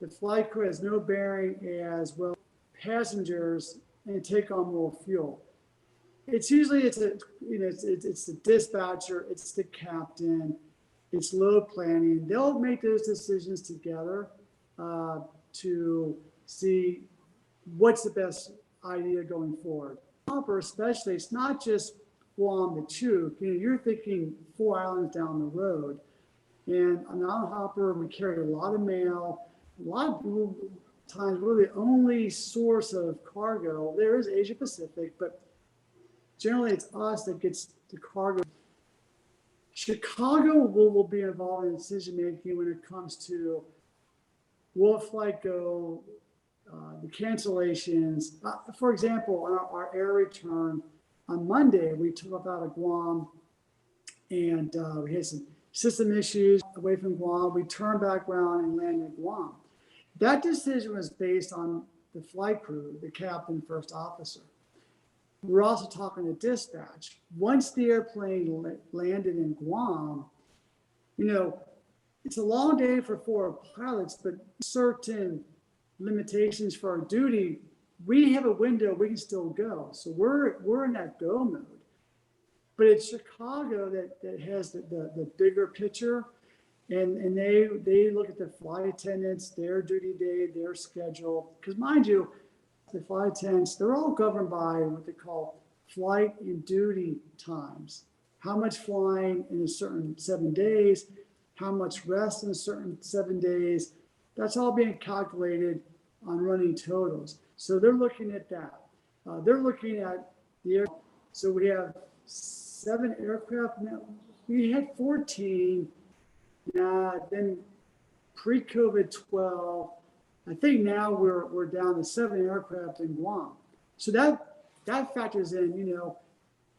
the flight crew has no bearing as well passengers and take on more fuel. It's usually it's the dispatcher, it's the captain, it's load planning. They'll make those decisions together to see what's the best idea going forward. Hopper especially, it's not just Guam to Chuuk. You know, you're thinking 4 islands down the road. And on the island hopper, we carry a lot of mail. A lot of times we're the only source of cargo. There is Asia Pacific, but generally it's us that gets the cargo. Chicago will be involved in decision making when it comes to will flight go, the cancellations. For example, on our air return on Monday, we took off out of Guam and we had some system issues away from Guam. We turned back around and landed in Guam. That decision was based on the flight crew, the captain, first officer. We're also talking to dispatch. Once the airplane landed in Guam, you know, it's a long day for 4 pilots, but certain limitations for our duty, we have a window, we can still go. So we're in that go mode. But it's Chicago that has the bigger picture. And they look at the flight attendants, their duty day, their schedule. Because mind you, the flight attendants, they're all governed by what they call flight and duty times. How much flying in a certain 7 days, how much rest in a certain 7 days. That's all being calculated on running totals. So they're looking at that. They're looking at the air. So we have 7 aircraft now. We had 14. Then pre-COVID 12. I think now we're down to 7 aircraft in Guam. So that factors in,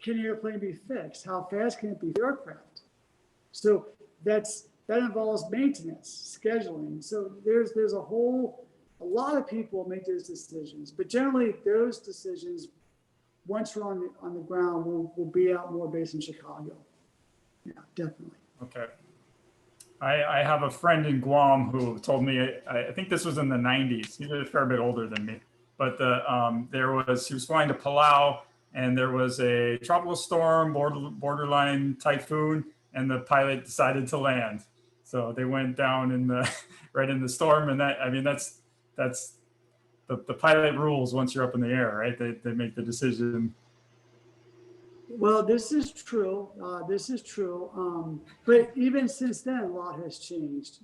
can the airplane be fixed? How fast can it be aircraft? So that involves maintenance, scheduling. So there's a lot of people make those decisions, but generally those decisions, once you're on the ground, will be out more based in Chicago. Yeah, definitely. Okay. I have a friend in Guam who told me, I think this was in the 90s. He's a fair bit older than me, but he was flying to Palau, and there was a tropical storm, borderline typhoon, and the pilot decided to land. So they went down right in the storm, and that's the pilot rules once you're up in the air, right? They make the decision. Well, this is true. But even since then, a lot has changed.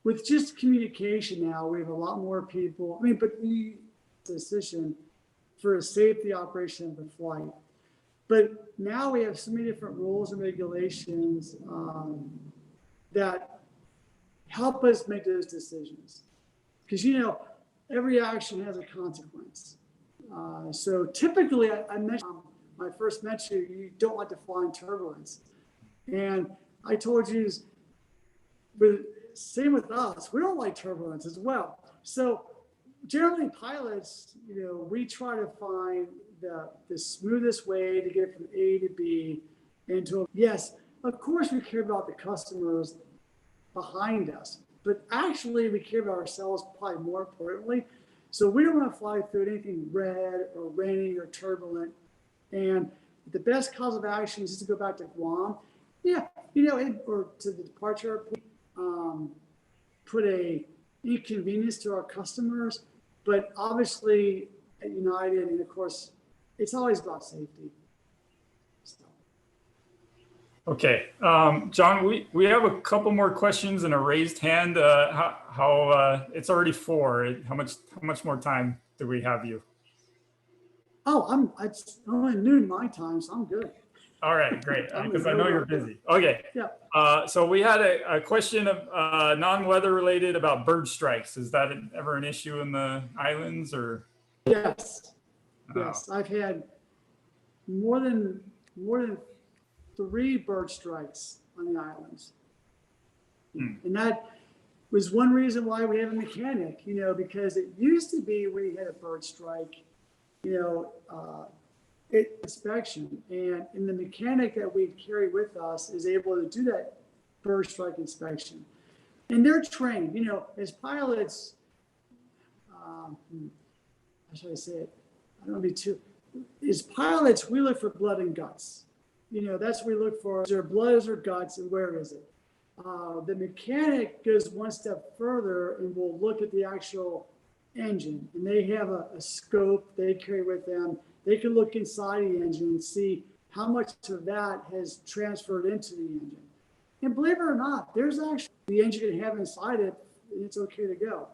With just communication now, we have a lot more people. But the decision for a safety operation of the flight. But now we have so many different rules and regulations that help us make those decisions. Because every action has a consequence. So typically, I mentioned. When I first met you don't like to fly in turbulence. And I told you, but same with us, we don't like turbulence as well. So generally pilots, we try to find the smoothest way to get from A to B into, yes, of course we care about the customers behind us, but actually we care about ourselves probably more importantly. So we don't want to fly through anything red or rainy or turbulent. And the best cause of action is just to go back to Guam. Yeah, or to the departure airport, put a inconvenience to our customers. But obviously at United, and of course, it's always about safety. So. Okay, John, we have a couple more questions and a raised hand. How it's already 4. How much more time do we have you? Oh, it's only noon my time, so I'm good. All right, great, because I know you're busy. Okay. Yeah. So we had a question of non-weather related about bird strikes. Is that ever an issue in the islands, or? Yes. Yes, I've had more than 3 bird strikes on the islands. And that was one reason why we have a mechanic, because it used to be when you had a bird strike, inspection, and the mechanic that we carry with us is able to do that bird strike inspection, and they're trained. As pilots, how should I say it? I don't want to be too. As pilots, we look for blood and guts. That's what we look for. Is there blood, is there guts, and where is it? The mechanic goes one step further and will look at the actual engine, and they have a scope they carry with them. They can look inside the engine and see how much of that has transferred into the engine. And believe it or not, there's actually the engine can have inside it, and it's okay to go.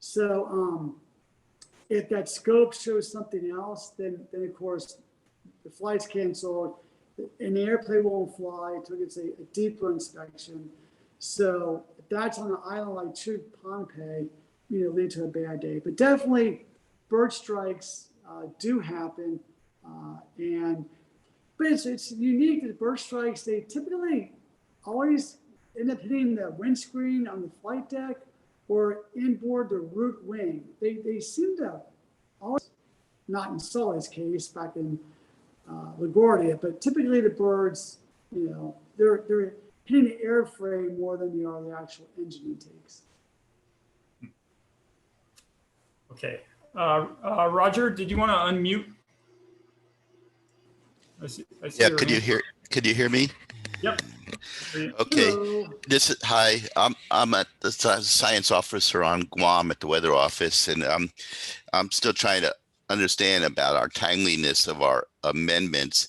So if that scope shows something else, then of course the flight's canceled and the airplane won't fly until it gets a deeper inspection. So if that's on an island like Chuk Pohnpei, lead to a bad day. But definitely bird strikes do happen. But it's unique that bird strikes, they typically always end up hitting the windscreen on the flight deck or inboard the root wing. They seem to always, not in Sully's case back in LaGuardia, but typically the birds, they're hitting the airframe more than they are the actual engine intakes. Okay. Roger, did you want to unmute? I see Yeah, your could you hand. hear me? Yep. Okay. Hello. This is hi. I'm a science officer on Guam at the weather office, and I'm still trying to understand about our timeliness of our amendments,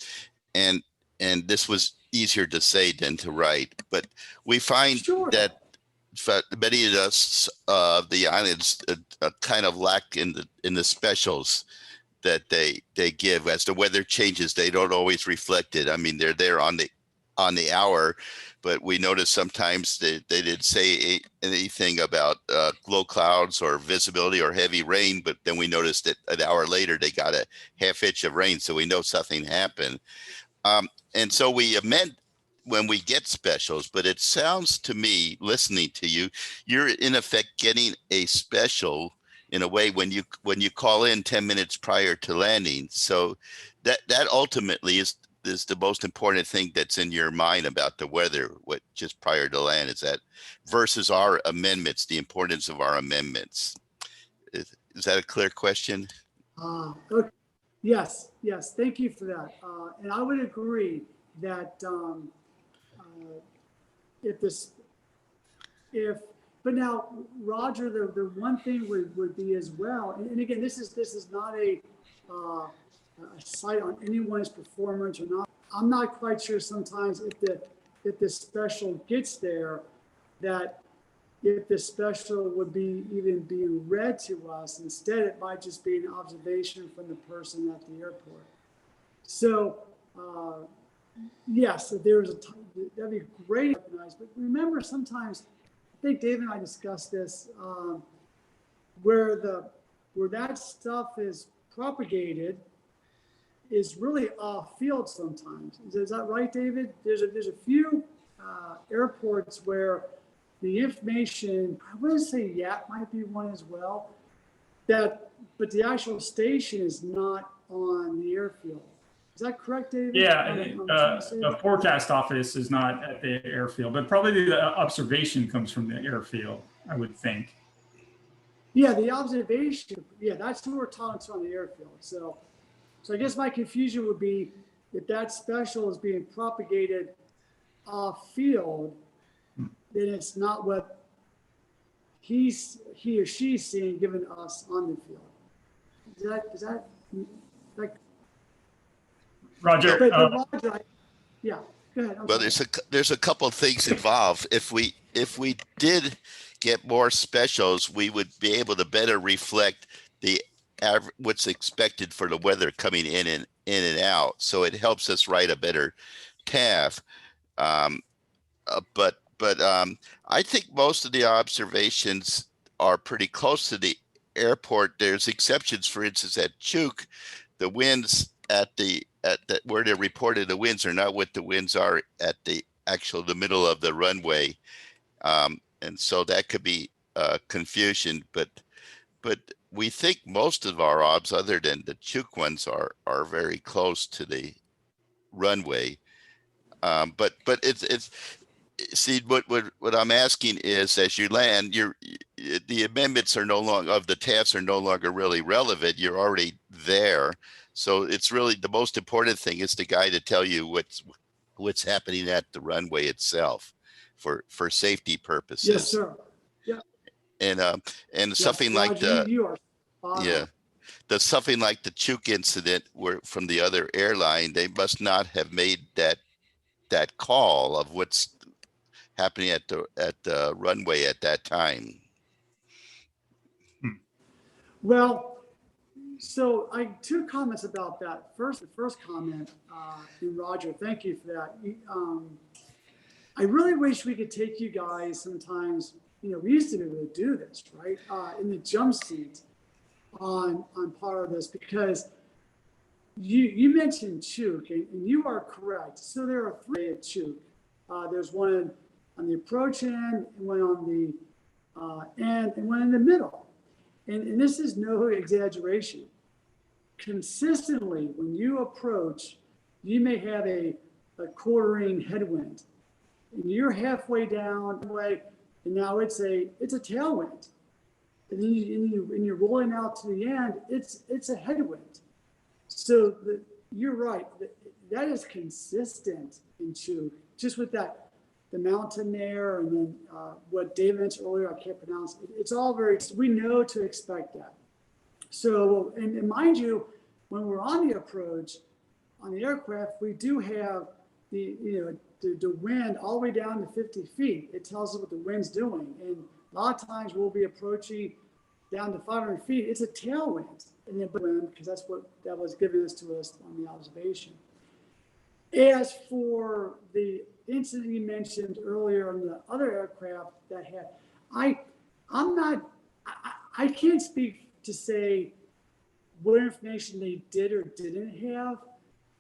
and this was easier to say than to write. But we find Sure. that many of us the islands kind of lack in the specials that they give as the weather changes. They don't always reflect it. I mean, they're there on the hour, but we notice sometimes they didn't say anything about low clouds or visibility or heavy rain, but then we noticed that an hour later they got a half inch of rain, so we know something happened. And so we amend when we get specials, but it sounds to me, listening to you, you're in effect getting a special in a way when you call in 10 minutes prior to landing. So that ultimately is the most important thing that's in your mind about the weather, what just prior to land, is that versus our amendments, the importance of our amendments. Is that a clear question? Okay. Yes, thank you for that. And I would agree that but now, Roger, the one thing would be as well, and again, this is not a slight on anyone's performance or not. I'm not quite sure sometimes if the special gets there, that if the special would be even being read to us. Instead, it might just be an observation from the person at the airport. So, yes, if there was that'd be great to recognize. But remember, sometimes, I think Dave and I discussed this, where that stuff is propagated is really off field sometimes. Is that right, David? There's a few airports where the information, I wouldn't say Yap might be one as well, but the actual station is not on the airfield. Is that correct, David? Yeah, the forecast office is not at the airfield, but probably the observation comes from the airfield, I would think. Yeah, the observation, that's who we're talking to on the airfield. So I guess my confusion would be if that special is being propagated off field, then it's not what he or she's seeing given to us on the field. Is that like Roger? Roger, yeah, go ahead. Well, there's a couple of things involved. If we did get more specials, we would be able to better reflect the what's expected for the weather coming in and out. So it helps us write a better TAF. But I think most of the observations are pretty close to the airport. There's exceptions, for instance, at Chuk, the winds at where they're reported, the winds are not what the winds are at the middle of the runway, and so that could be confusion. But we think most of our obs, other than the Chuk ones, are very close to the runway. But it's see what I'm asking is, as you land, the amendments are no longer of the TAFs are no longer really relevant. You're already there, so it's really the most important thing is the guy to tell you what's happening at the runway itself, for safety purposes. Yes, sir. Yeah. And something like you are spot on. the something like the Chuk incident where from the other airline, they must not have made that call of what's happening at the runway at that time. Well, so two comments about that. The first comment, and Roger, thank you for that. I really wish we could take you guys sometimes, we used to be able to do this, right? In the jump seat on part of this, because you mentioned Chuk, and you are correct. So there are 3 at Chuk. There's one on the approach end, and one on the end, and one in the middle. And this is no exaggeration. Consistently, when you approach, you may have a quartering headwind. and you're halfway down the way, and now it's a tailwind. And then you're rolling out to the end, it's a headwind. So you're right. That is consistent in Chuk, just with that, the mountain there, and then what Dave mentioned earlier, I can't pronounce it. It's all we know to expect that. So, and mind you, when we're on the approach, on the aircraft, we do have the wind all the way down to 50 feet. It tells us what the wind's doing. And a lot of times we'll be approaching down to 500 feet. It's a tailwind, and then wind, because that's what that was given to us on the observation. As for the incident you mentioned earlier on the other aircraft that had, I can't speak to say what information they did or didn't have.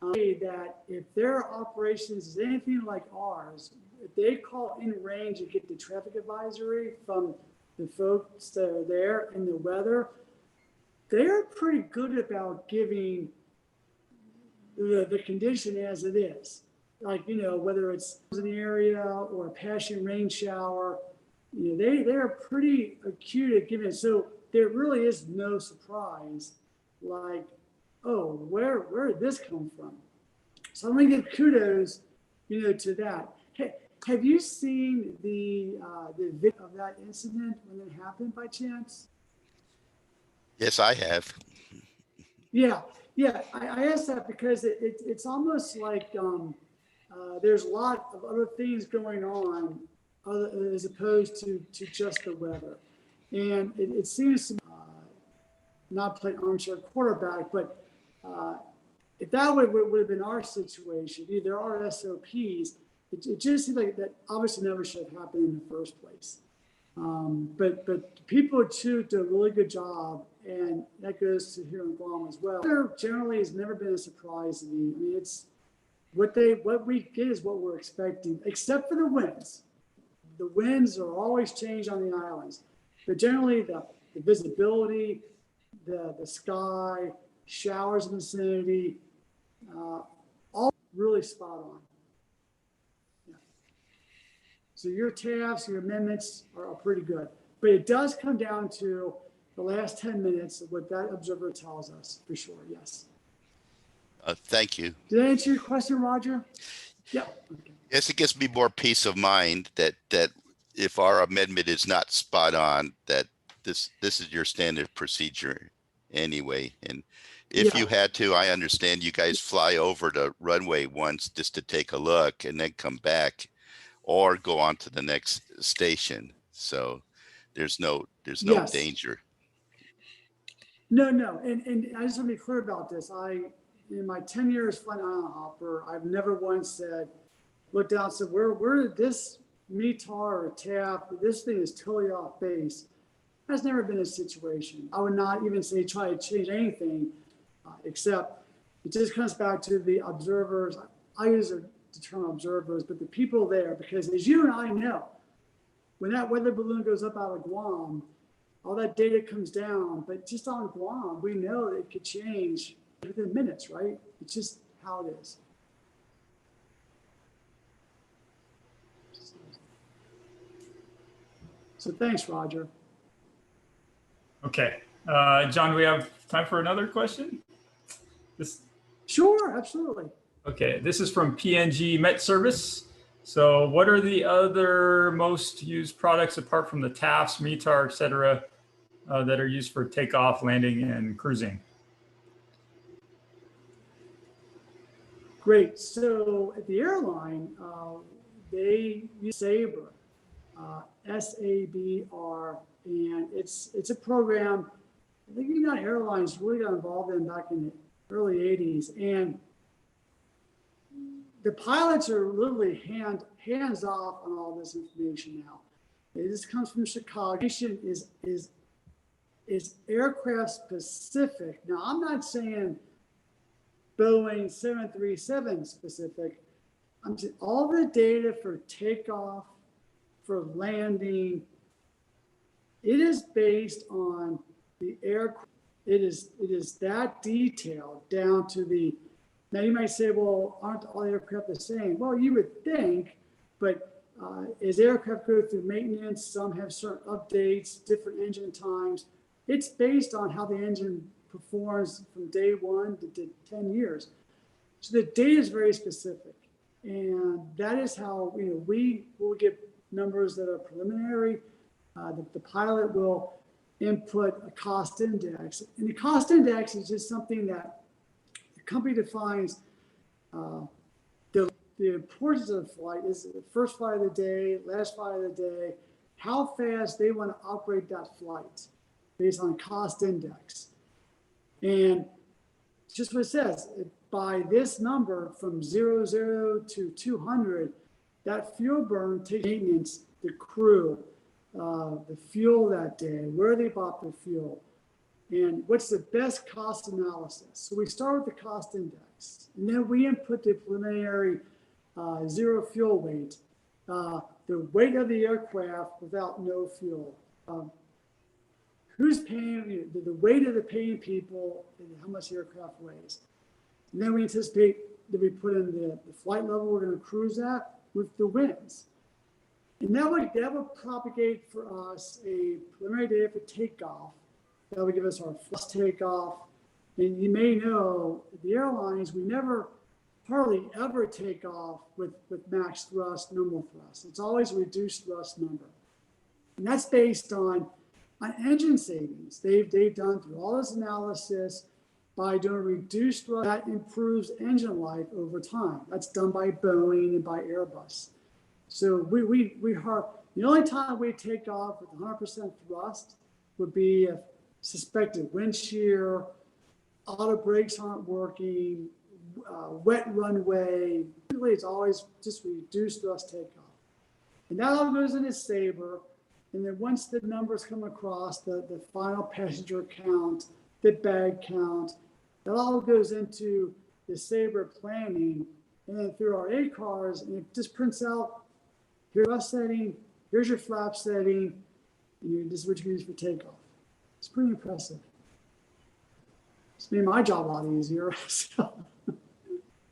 That if their operations is anything like ours, if they call in range and get the traffic advisory from the folks that are there and the weather, they're pretty good about giving the condition as it is. Like, whether it's in the area or a passing rain shower, they're pretty acute at giving it. So there really is no surprise, like, oh, where did this come from? So I'm gonna give kudos, to that. Hey, have you seen the video of that incident when it happened by chance? Yes, I have. Yeah. I asked that because it's almost like there's a lot of other things going on as opposed to just the weather, and it seems to not play armchair quarterback, but if that would have been our situation, there are SOPs. It just seems like that obviously never should have happened in the first place. But people too do a really good job, and that goes to here in Guam as well. There generally has never been a surprise to me. I mean, it's what we get is what we're expecting, except for the winds. The winds are always changed on the islands, but generally the visibility, the sky, showers in the vicinity, all really spot on. Yeah. So your TAFs, your amendments are pretty good, but it does come down to the last 10 minutes of what that observer tells us, for sure. Yes. Thank you. Did I answer your question, Roger? Yeah. Okay. Yes, it gives me more peace of mind that if our amendment is not spot on, that this is your standard procedure anyway. And if you had to, I understand you guys fly over the runway once just to take a look and then come back or go on to the next station. So there's no danger. No. And I just want to be clear about this. In my 10 years flying island hopper, I've never once looked down and said, where did this METAR or TAP, this thing is totally off base. That's never been a situation. I would not even say try to change anything, except it just comes back to the observers. I use the term observers, but the people there, because as you and I know, when that weather balloon goes up out of Guam, all that data comes down, but just on Guam, we know that it could change within minutes, right? It's just how it is. So thanks, Roger. Okay. John, do we have time for another question? Sure, absolutely. Okay, this is from PNG Met Service. So what are the other most used products apart from the TAFs, METAR, et cetera, that are used for takeoff, landing, and cruising? Great. So at the airline, they use Sabre, SABR, and it's a program I think United Airlines really got involved in back in the early 80s. And the pilots are literally hands off on all this information now. This comes from Chicago. Aviation is aircraft specific. Now, I'm not saying Boeing 737 specific. I'm saying all the data for takeoff, for landing, it is based on the aircraft. It is that detailed down to the. Now you might say, well, aren't all aircraft the same? Well, you would think, but as aircraft go through maintenance, some have certain updates, different engine times. It's based on how the engine performs from day one to 10 years. So the data is very specific. And that is how we will get numbers that are preliminary. The pilot will input a cost index. And the cost index is just something that the company defines. The importance of the flight is the first flight of the day, last flight of the day, how fast they want to operate that flight based on cost index. And it's just what it says, by this number from 00 to 200, that fuel burn takes maintenance, the crew, the fuel that day, where they bought the fuel, and what's the best cost analysis. So we start with the cost index, and then we input the preliminary zero fuel weight, the weight of the aircraft without no fuel. Who's paying, the weight of the paying people, and how much the aircraft weighs. And then we anticipate that we put in the flight level we're going to cruise at with the winds. And that would propagate for us a preliminary data for takeoff. That would give us our first takeoff. And you may know, the airlines, we never hardly ever take off with max thrust, normal thrust. It's always a reduced thrust number. And that's based on engine savings. They've done through all this analysis by doing reduced thrust that improves engine life over time. That's done by Boeing and by Airbus. So the only time we take off with 100% thrust would be if suspected wind shear, auto brakes aren't working, wet runway. Really, it's always just reduced thrust takeoff. And that all goes into Sabre. And then once the numbers come across, the final passenger count, the bag count, that all goes into the Sabre planning. And then through our ACARs, and it just prints out, here's your setting, here's your flap setting, and this is what you use for takeoff. It's pretty impressive. It's made my job a lot easier. So,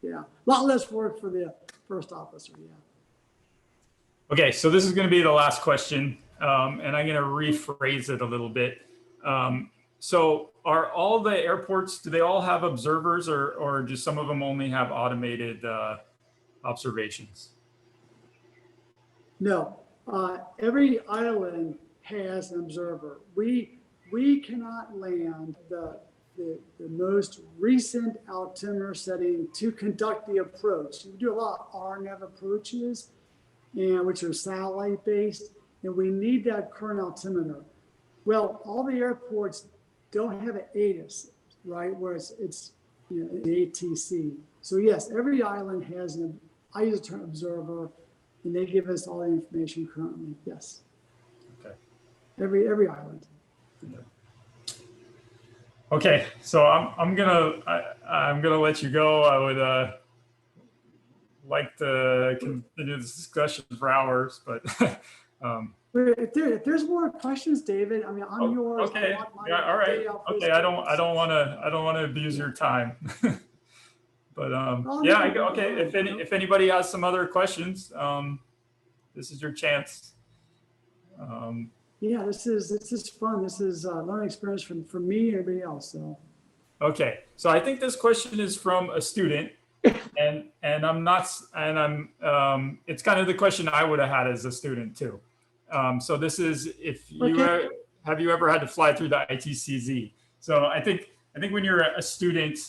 yeah, a lot less work for the first officer, yeah. Okay, so this is going to be the last question, and I'm going to rephrase it a little bit. So are all the airports, do they all have observers, or do some of them only have automated observations? No, every island has an observer. We cannot land the most recent altimeter setting to conduct the approach. We do a lot of RNAV approaches, which are satellite based, and we need that current altimeter. Well, all the airports don't have an ATIS, right? Where it's an ATC. So yes, every island has an ISO observer, and they give us all the information currently. Yes. Okay. Every island. Okay, so I'm gonna let you go. I would like to continue this discussion for hours, but if there's more questions, David, I mean, I'm yours. Okay. Yeah. All right. Okay. I don't want to abuse your time. But yeah. Okay. If anybody has some other questions, this is your chance. Yeah, this is fun. This is a learning experience for me and everybody else. So. Okay. So I think this question is from a student, and it's kind of the question I would have had as a student too. So this is, if you have you ever had to fly through the ITCZ? So I think when you're a student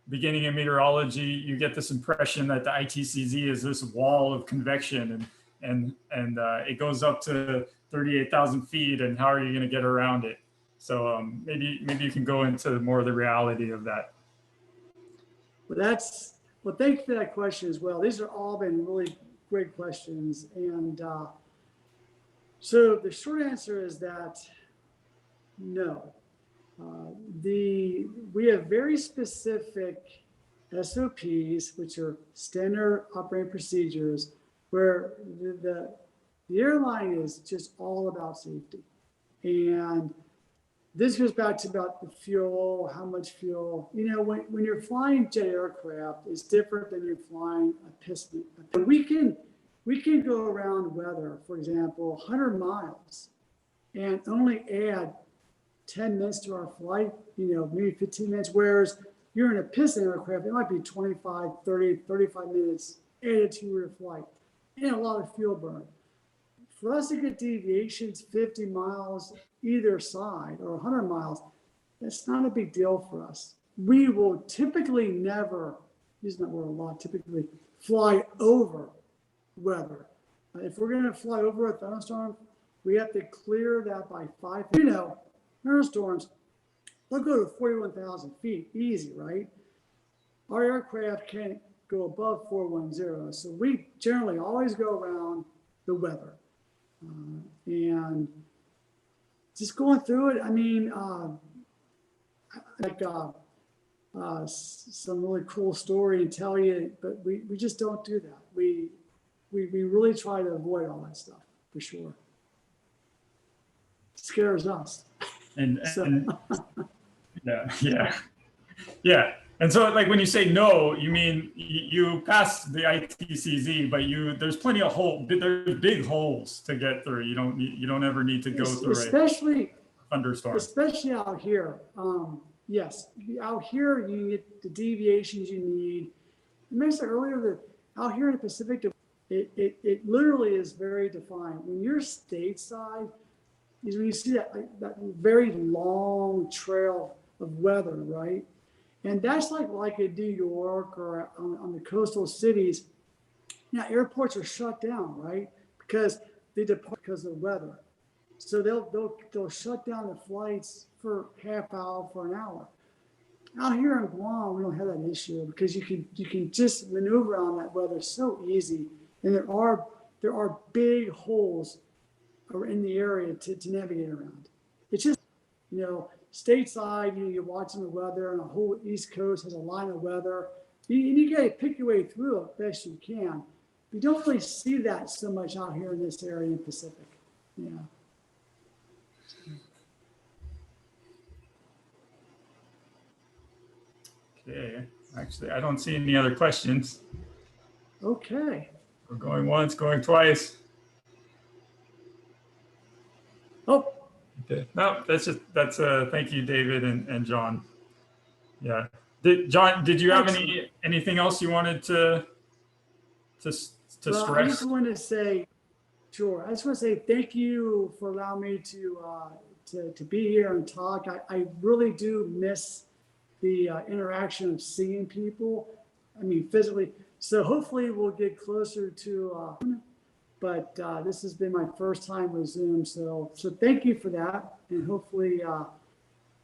beginning in meteorology, you get this impression that the ITCZ is this wall of convection, and it goes up to 38,000 feet, and how are you going to get around it? So maybe you can go into more of the reality of that. Well, thank you for that question as well. These are all been really great questions, and so the short answer is that no. We have very specific SOPs, which are standard operating procedures, where the airline is just all about safety. And this goes back to about the fuel, how much fuel. When you're flying jet aircraft, it's different than you're flying a piston. We can we can go around weather, for example, 100 miles and only add 10 minutes to our flight, maybe 15 minutes, whereas you're in a piston aircraft, it might be 25, 30, 35 minutes added to your flight and a lot of fuel burn. For us to get deviations 50 miles either side or 100 miles, that's not a big deal for us. We will typically never, using that word a lot, typically fly over weather. If we're going to fly over a thunderstorm, we have to clear that by 5. Thunderstorms, they'll go to 41,000 feet, easy, right? Our aircraft can't go above 410, so we generally always go around the weather. And just going through it, I mean, some really cool story to tell you, but we just don't do that. We really try to avoid all that stuff for sure. It scares us. And So. Yeah. And so, like, when you say no, you mean you pass the ITCZ, but there's plenty of there's big holes to get through. You don't ever need to go through especially a thunderstorm. Especially out here. Yes, out here you get the deviations you need. I mentioned earlier that out here in the Pacific, it literally is very defined. When you're stateside, is when you see that very long trail of weather, right? And that's like in New York or on the coastal cities. Now airports are shut down, right? Because they depart because of the weather. So they'll shut down the flights for half hour, for an hour. Out here in Guam, we don't have that issue because you can just maneuver on that weather so easy, and there are big holes in the area to navigate around. It's just stateside, you're watching the weather, and the whole East Coast has a line of weather. You got to pick your way through it best you can. You don't really see that so much out here in this area in the Pacific. Yeah. Okay. Actually, I don't see any other questions. Okay. We're going once, going twice. Oh. Okay. No, that's thank you, David and John. Yeah. John, did you have anything else you wanted to stress? I just want to say, sure. I just want to say thank you for allowing me to be here and talk. I really do miss the interaction of seeing people. I mean, physically. So hopefully we'll get closer to. But this has been my first time with Zoom, so thank you for that, and hopefully I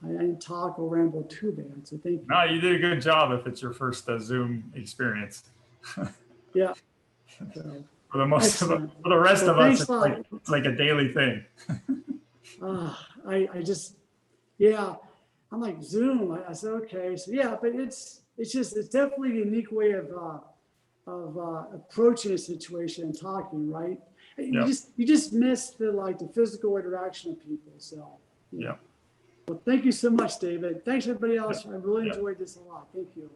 didn't talk or ramble too bad. So thank you. No, you did a good job if it's your first Zoom experience. Yeah. So, for the rest of us, it's like a daily thing. I'm like Zoom. I said okay, so yeah, but it's definitely a unique way of approaching a situation and talking, right? You just miss the physical interaction of people. So yeah. Well, thank you so much, David. Thanks everybody else. I really enjoyed this a lot. Thank you.